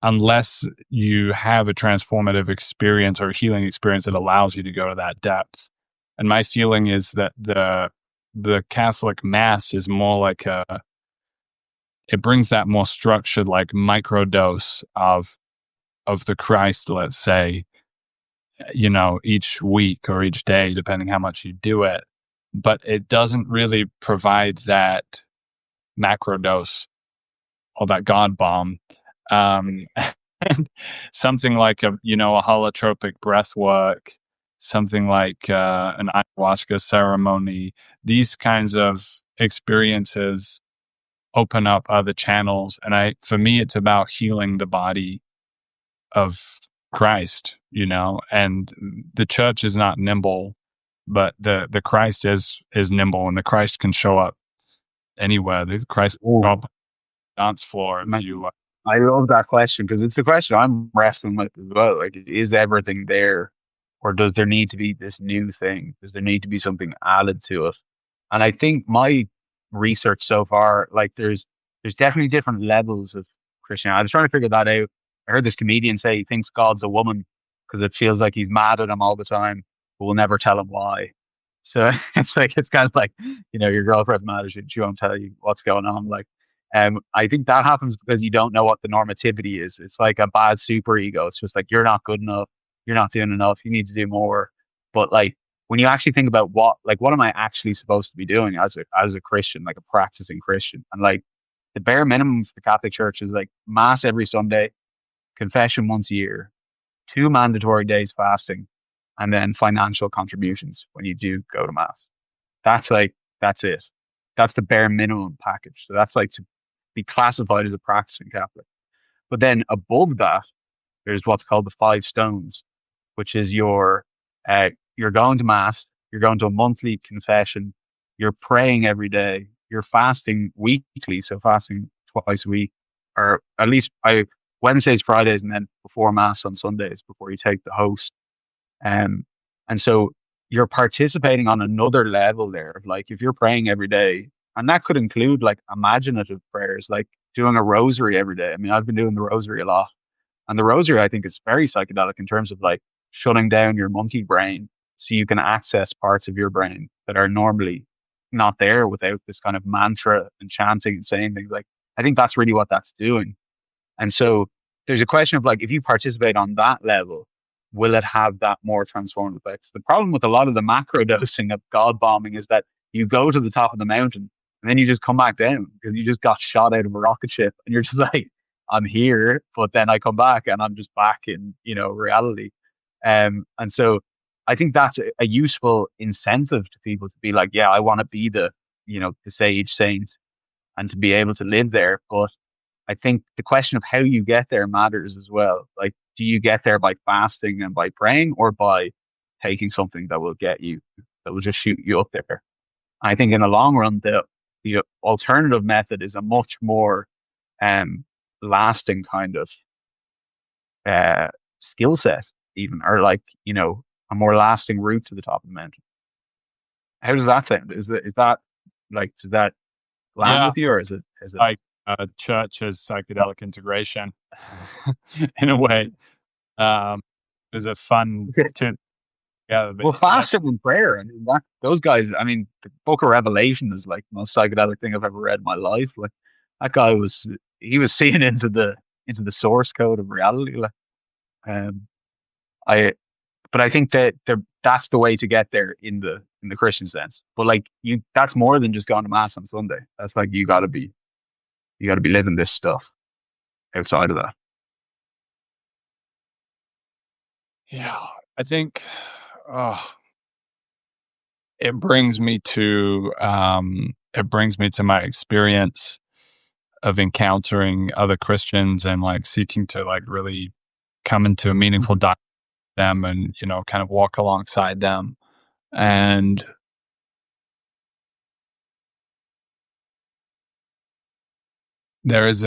unless you have a transformative experience or a healing experience that allows you to go to that depth. And my feeling is that the Catholic Mass is more like it brings that more structured, like micro dose of the Christ, let's say, each week or each day, depending how much you do it. But it doesn't really provide that macro dose or that God bomb. Um, and something like a holotropic breath work, something like an ayahuasca ceremony, these kinds of experiences open up other channels. And for me, it's about healing the body of Christ, and the church is not nimble, but the Christ is nimble, and the Christ can show up anywhere. The Christ can show Oh, up on the dance floor if man, you I love that question because it's the question I'm wrestling with as well. Like, is everything there, or does there need to be this new thing? Does there need to be something added to it? And I think my research so far, like, there's definitely different levels of Christianity. I was trying to figure that out. I heard this comedian say he thinks God's a woman because it feels like he's mad at him all the time, but we'll never tell him why. So it's kind of like, your girlfriend's mad at you, she won't tell you what's going on. Like, I think that happens because you don't know what the normativity is. It's like a bad super ego. It's just like, you're not good enough, you're not doing enough, you need to do more. But like, when you actually think about what am I actually supposed to be doing as a Christian, like a practicing Christian, and like the bare minimum for the Catholic Church is like mass every Sunday, confession once a year, 2 mandatory days fasting, and then financial contributions when you do go to mass. That's like, that's it. That's the bare minimum package. So that's like to be classified as a practicing Catholic. But then above that, there's what's called the five stones, which is you're going to mass, you're going to a monthly confession, you're praying every day, you're fasting weekly, so fasting twice a week, or at least I Wednesdays, Fridays, and then before mass on Sundays before you take the host. Um, and so you're participating on another level there. Like, if you're praying every day, and that could include like imaginative prayers, like doing a rosary every day. I mean, I've been doing the rosary a lot, and the rosary, I think, is very psychedelic in terms of like shutting down your monkey brain so you can access parts of your brain that are normally not there without this kind of mantra and chanting and saying things. Like, I think that's really what that's doing. And so there's a question of like, if you participate on that level, will it have that more transformative effects? The problem with a lot of the macro dosing of God bombing is that you go to the top of the mountain and then you just come back down because you just got shot out of a rocket ship and you're just like, I'm here, but then I come back and I'm just back in, reality. And so I think that's a useful incentive to people to be like, yeah, I want to be the sage saint and to be able to live there. But I think the question of how you get there matters as well. Like, do you get there by fasting and by praying, or by taking something that will just shoot you up there? I think in the long run, the alternative method is a much more um, lasting kind of uh, skill set, even, or like, a more lasting route to the top of the mountain. How does that sound? Is that like, does that land yeah, with you, or is it? like church as psychedelic integration in a way. Is a fun to together, but Well, fasting and prayer. I mean, those guys. I mean, the Book of Revelation is like the most psychedelic thing I've ever read in my life. Like, that guy he was seeing into the source code of reality. Like, um, I but I think that that's the way to get there in the Christian sense. But like that's more than just going to mass on Sunday. That's like you got to be living this stuff outside of that. Yeah, I think uh, it brings me to my experience of encountering other Christians and like seeking to like really come into a meaningful Mhm. dialogue with them and kind of walk alongside them. And there's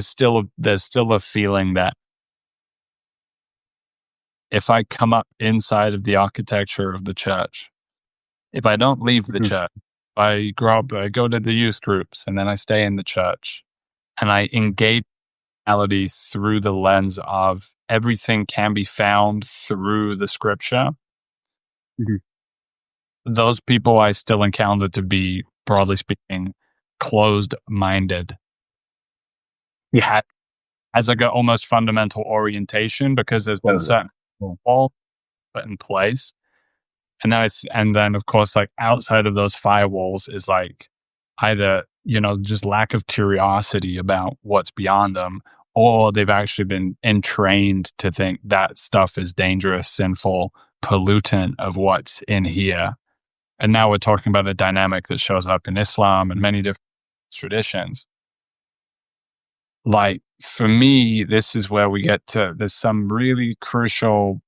still a feeling that if I come up inside of the architecture of the church, if I don't leave the Mhm. church, I grow up, I go to the youth groups, and then I stay in the church, and I engage reality through the lens of everything can be found through the scripture. Mhm. Those people I still encounter to be, broadly speaking, closed minded Yeah, as like a almost fundamental orientation because there's been totally. certain walls put in place. And then of course, like outside of those firewalls is like either, just lack of curiosity about what's beyond them, or they've actually been entrained to think that stuff is dangerous, sinful, pollutant of what's in here. And now we're talking about a dynamic that shows up in Islam and many different traditions. Like for me, this is where there's some really crucial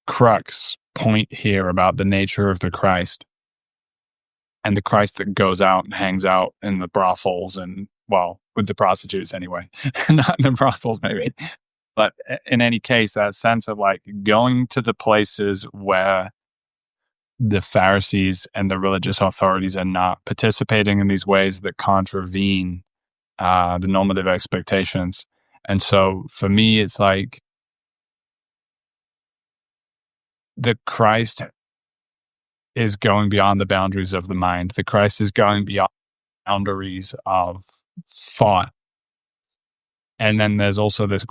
crux point here about the nature of the Christ, and the Christ that goes out and hangs out in the brothels and, well, with the prostitutes anyway, not in the brothels maybe. But in any case, that sense of like going to the places where the Pharisees and the religious authorities are not participating in these ways that contravene the normative expectations. And so for me, it's like the Christ is going beyond the boundaries of the mind. The Christ is going beyond boundaries of thought. And then there's also this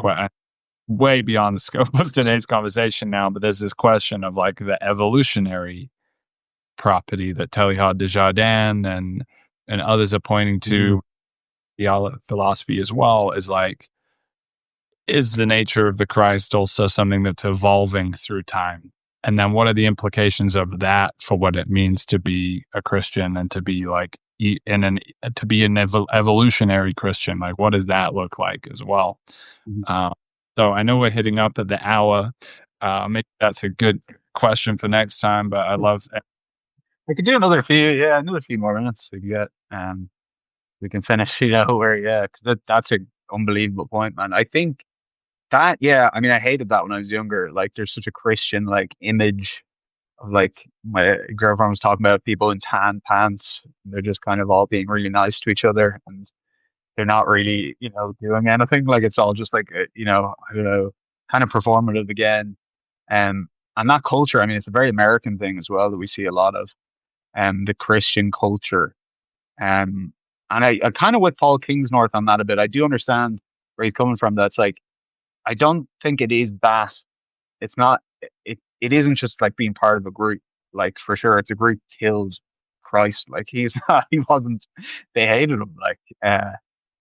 way beyond the scope of today's conversation now, but there's this question of like the evolutionary property that Teilhard de Chardin and others are pointing Mhm. to, philosophy as well, is like, is the nature of the Christ also something that's evolving through time? And then what are the implications of that for what it means to be a Christian and to be like to be an evolutionary Christian? Like, what does that look like as well? Mhm. Uh, so I know we're hitting up at the hour. Maybe that's a good question for next time, but I love I could do another few more minutes if you get, we can finish, where, yeah, 'cause that's a unbelievable point, man. I think that, yeah, I mean, I hated that when I was younger. Like, there's such a Christian, like, image of, like, my girlfriend was talking about people in tan pants. They're just kind of all being really nice to each other, and they're not really, doing anything. Like, it's all just like, I don't know, kind of performative again. And that culture, I mean, it's a very American thing as well that we see a lot of, the Christian culture. And I kind of with Paul Kingsnorth on that a bit. I do understand where he's coming from. That's like, I don't think it is that. It's not. It isn't just like being part of a group. Like for sure, it's a group killed Christ. Like he's not. He wasn't. They hated him. Like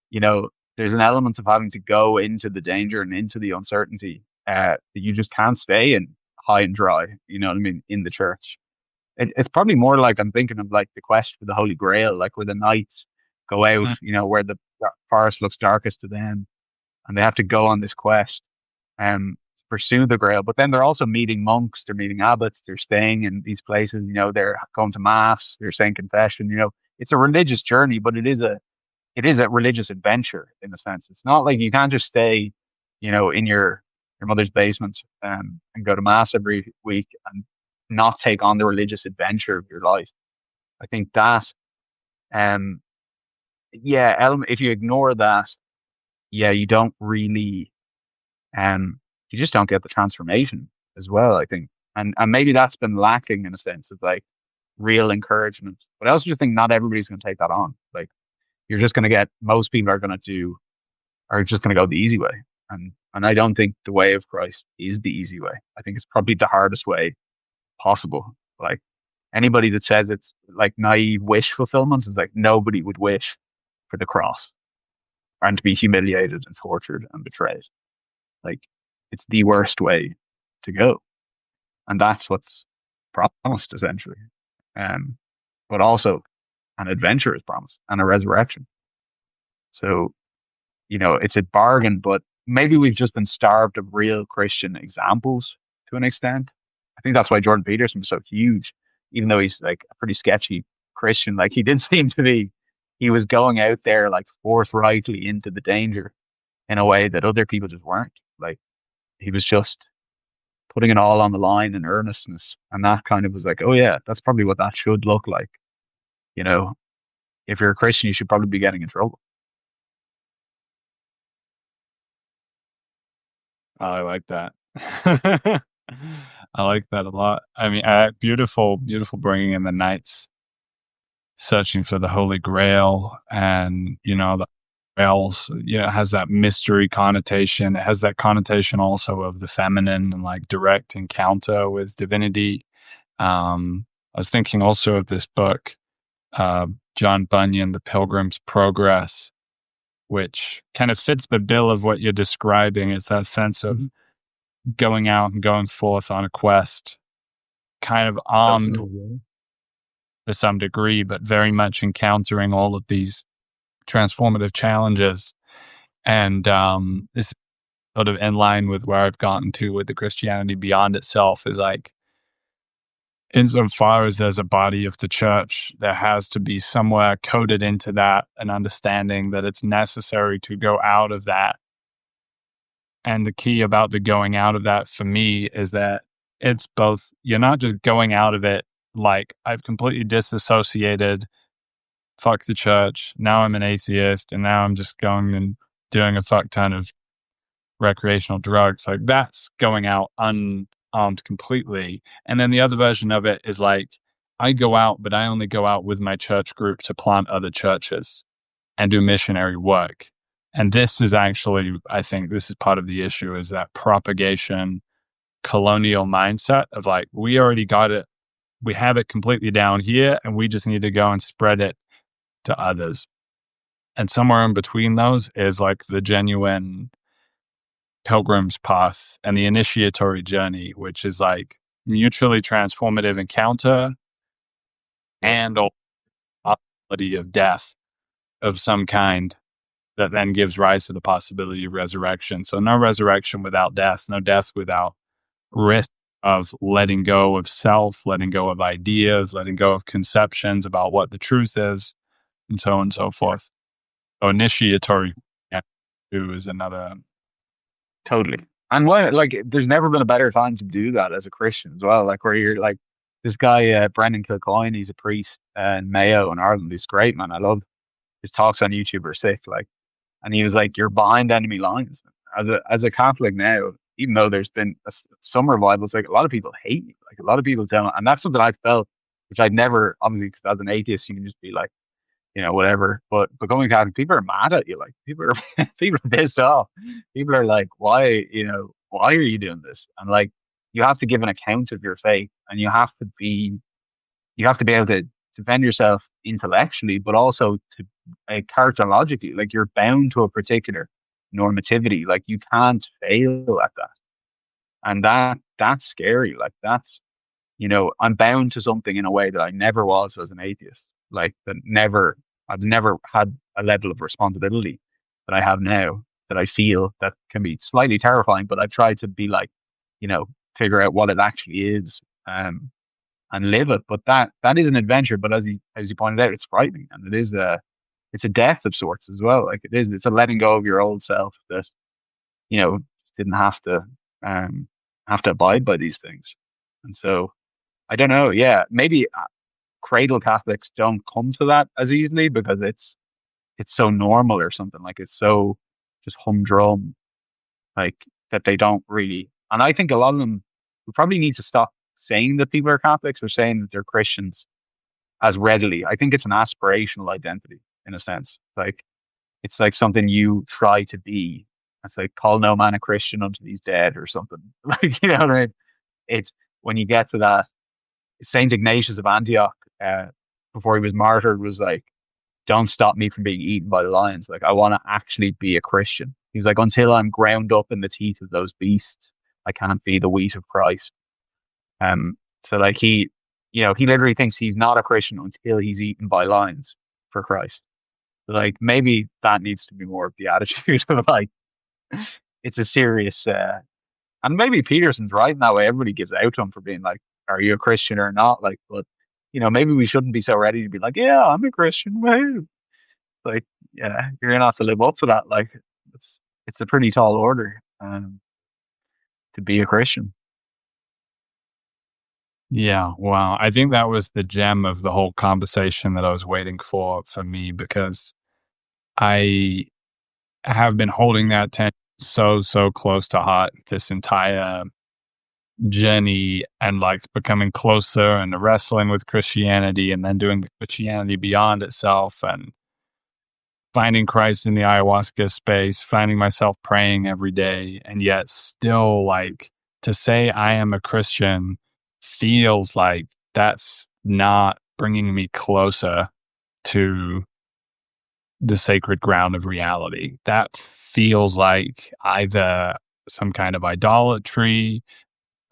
you know, there's an element of having to go into the danger and into the uncertainty that you just can't stay in high and dry. You know what I mean? In the church. It's probably more like I'm thinking of like the quest for the Holy Grail, like where the knights go out, it. where the forest looks darkest to them, and they have to go on this quest to pursue the Grail. But then they're also meeting monks, they're meeting abbots, they're staying in these places, they're going to mass, they're saying confession. It's a religious journey, but it is a religious adventure in a sense. It's not like you can't just stay, in your mother's basement and go to mass every week and not take on the religious adventure of your life. I think that, um, yeah, if you ignore that, yeah, you don't really, you just don't get the transformation as well. I think, and maybe that's been lacking in a sense of like real encouragement. But I also just think not everybody's going to take that on. Like you're just going to get most people are just going to go the easy way. And I don't think the way of Christ is the easy way. I think it's probably the hardest way possible. Like anybody that says it's like naive wish fulfillment is like nobody would wish for the cross and to be humiliated and tortured and betrayed. Like it's the worst way to go. And that's what's promised essentially. Um, but also an adventure is promised and a resurrection. So, it's a bargain, but maybe we've just been starved of real Christian examples to an extent. I think that's why Jordan Peterson's so huge, even though he's like a pretty sketchy Christian. Like he did seem to be, he was going out there like forthrightly into the danger in a way that other people just weren't. Like he was just putting it all on the line in earnestness. And that kind of was like, oh yeah, that's probably what that should look like. You know, if you're a Christian, you should probably be getting in trouble. I like that. I like that a lot. I mean, beautiful, beautiful bringing in the knights searching for the Holy Grail, and the Grails, has that mystery connotation. It has that connotation also of the feminine and like direct encounter with divinity. I was thinking also of this book, John Bunyan, The Pilgrim's Progress, which kind of fits the bill of what you're describing. It's that sense of going out and going forth on a quest, kind of armed to some degree, but very much encountering all of these transformative challenges. And this is sort of in line with where I've gotten to with the Christianity Beyond itself, is like, insofar as there's a body of the church, there has to be somewhere coded into that an understanding that it's necessary to go out of that. And the key about the going out of that for me is that it's both, you're not just going out of it like I've completely disassociated, fuck the church, now I'm an atheist, and now I'm just going and doing a fuck ton of recreational drugs. Like that's going out unarmed completely. And then the other version of it is like, I go out, but I only go out with my church group to plant other churches and do missionary work. And this is actually, I think this is part of the issue, is that propagation colonial mindset of like, we already got it. We have it completely down here, and we just need to go and spread it to others. And somewhere in between those is like the genuine pilgrim's path and the initiatory journey, which is like mutually transformative encounter and a possibility of death of some kind that then gives rise to the possibility of resurrection. So no resurrection without death, no death without risk of letting go of self, letting go of ideas, letting go of conceptions about what the truth is, and so on and so forth. So initiatory too is another. Totally. And when like there's never been a better time to do that as a Christian as well. Like where you're like this guy Brendan Kilcoyne, he's a priest in Mayo in Ireland. He's great, man. I love his talks on YouTube are sick. Like, and he was like, "You're behind enemy lines." As a Catholic now, even though there's been some revivals, like a lot of people hate you. Like a lot of people tell, and that's something I felt, which I'd never obviously, because as an atheist, you can just be like, whatever. But becoming Catholic, people are mad at you. Like people are people are pissed off. People are like, why are you doing this? And like, you have to give an account of your faith, and you have to be able to defend yourself intellectually, but also to characterologically. Like you're bound to a particular normativity. Like you can't fail at that, and that's scary. Like I'm bound to something in a way that I never was as an atheist. Like I've never had a level of responsibility that I have now that I feel that can be slightly terrifying, but I've tried to be like, figure out what it actually is, and live it. But that is an adventure. But as you pointed out, it's frightening, and it's a death of sorts as well. Like it's a letting go of your old self that, didn't have to abide by these things. And so I don't know. Yeah, maybe cradle Catholics don't come to that as easily because it's so normal or something. Like it's so just humdrum, like that they don't really. And I think a lot of them we probably need to stop saying that people are Catholics or saying that they're Christians as readily. I think it's an aspirational identity in a sense. Like it's like something you try to be It's like, call no man a Christian until he's dead or something. Like, you know what I mean? It's when you get to that, Saint Ignatius of Antioch, before he was martyred, was like, don't stop me from being eaten by the lions. Like, I want to actually be a Christian. He's like, until I'm ground up in the teeth of those beasts, I can't be the wheat of Christ. Um, so like he literally thinks he's not a Christian until he's eaten by lions for Christ. So like maybe that needs to be more of the attitude of like it's a serious and maybe Peterson's right in that way. Everybody gives out to him for being like, are you a Christian or not? Like, but maybe we shouldn't be so ready to be like, yeah, I'm a Christian. Woo. Like, yeah, you're gonna have to live up to that. Like, it's a pretty tall order to be a Christian. Yeah, wow. I think that was the gem of the whole conversation that I was waiting for me, because I have been holding that tension so close to heart this entire journey, and like becoming closer and wrestling with Christianity, and then doing the Christianity beyond itself, and finding Christ in the ayahuasca space, finding myself praying every day. And yet still, like, to say I am a Christian feels like that's not bringing me closer to the sacred ground of reality. That feels like either some kind of idolatry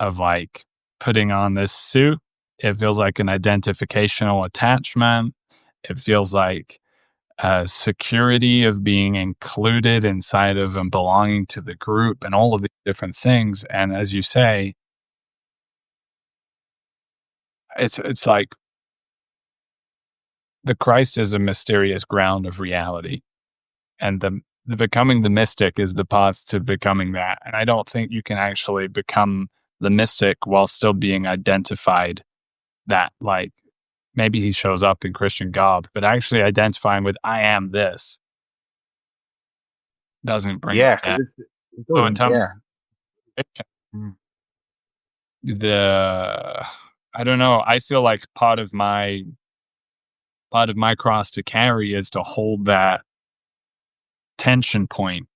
of like putting on this suit. It feels like an identificational attachment. It feels like security of being included inside of and belonging to the group, and all of these different things. And as you say, it's like the Christ is a mysterious ground of reality, and the becoming the mystic is the path to becoming that. And I don't think you can actually become the mystic while still being identified that, like, maybe he shows up in Christian garb, but actually identifying with I am this doesn't bring Yeah, that. because it So in doesn't. terms Yeah. of Mm. the I don't know, I feel like part of my cross to carry is to hold that tension point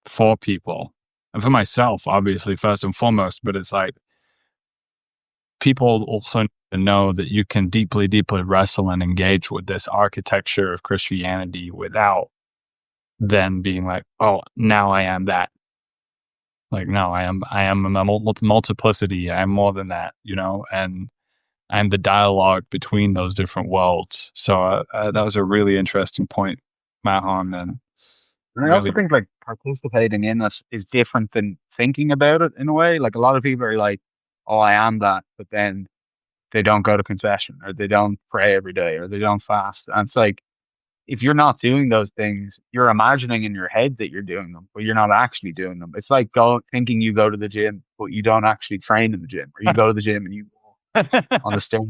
for people and for myself, obviously, first and foremost. But it's like people also need to know that you can deeply wrestle and engage with this architecture of Christianity without then being like, oh, now I am that. Like, no, I am a multiplicity. I'm more than that, and I'm the dialogue between those different worlds. So that was a really interesting point, Mahon, and And I also really, think like participating in it is different than thinking about it in a way. Like a lot of people are like, "Oh, I am that," but then they don't go to confession, or they don't pray every day, or they don't fast. And it's like if you're not doing those things, you're imagining in your head that you're doing them, but you're not actually doing them. It's like thinking you go to the gym, but you don't actually train in the gym, or you go to the gym and you walk on the stairs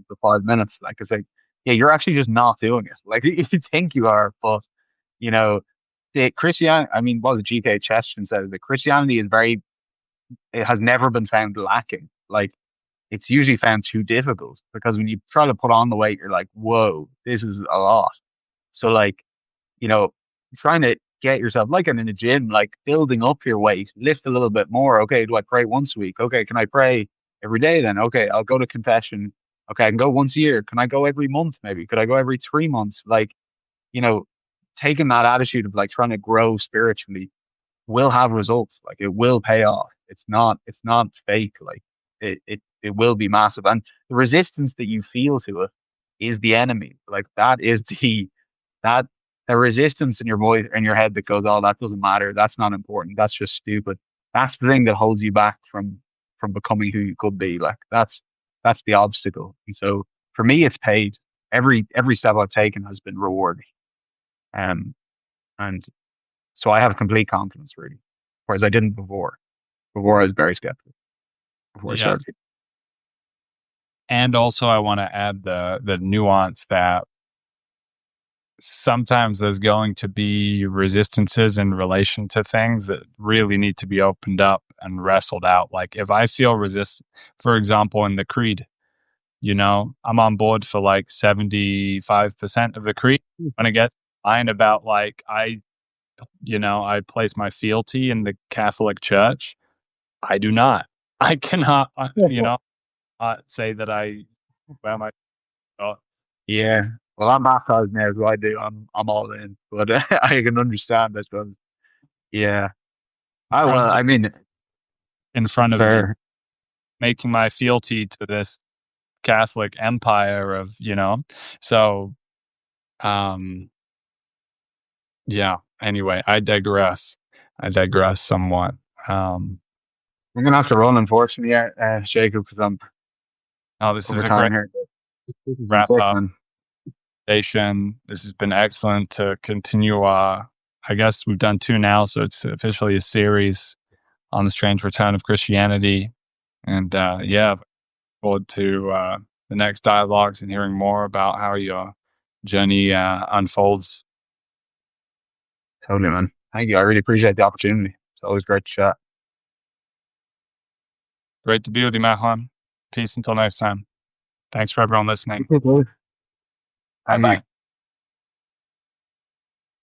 for 5 minutes. Like it's like, yeah, you're actually just not doing it. Like you think you are, but you know, the Christian. I mean, what was it? G.K. Chesterton says that Christianity is it has never been found lacking. Like it's usually found too difficult because when you try to put on the weight, you're like, whoa, this is a lot. So like, you know, trying to get yourself like in a gym, like building up your weight, lift a little bit more. Okay, do I pray once a week? Okay, can I pray every day then? Okay, I'll go to confession. Okay, I can go once a year. Can I go every month maybe? Could I go every 3 months? Like, you know, taking that attitude of like trying to grow spiritually will have results. Like it will pay off. It's not fake. Like it will be massive. And the resistance that you feel to it is the enemy. Like that is that the resistance in your voice in your head that goes, oh, that doesn't matter. That's not important. That's just stupid. That's the thing that holds you back from becoming who you could be. Like that's the obstacle. And so for me, it's paid. Every step I've taken has been rewarded. Um, and so I have complete confidence really, whereas I didn't before. Before I was very skeptical before I yeah. started. And also, I want to add the nuance that sometimes there's going to be resistances in relation to things that really need to be opened up and wrestled out. Like if I feel resist, for example, in the creed, I'm on board for like 75% of the creed. When it gets line about like I place my fealty in the Catholic Church. I do not. I cannot, say that I, well, my, uh, Yeah. Well, I'm baptized now, so I do. I'm all in, but I can understand, I suppose. Yeah. I well, trust I mean, in front of me, fair. making my fealty to this Catholic empire of, so, um, yeah. Anyway, I digress somewhat. Um, I'm gonna have to run, unfortunately, Jacob, because I'm oh, this is over a time great here. This has been wrap sick, up man. station. This has been excellent to continue. I guess we've done two now, so it's officially a series on the strange return of Christianity. And yeah, forward to the next dialogues and hearing more about how your journey unfolds. Totally, man. Thank you. I really appreciate the opportunity. It's always great to chat. Great to be with you, Mahon. Peace until next time. Thanks for everyone listening. You too, dude. Bye Thank bye. you.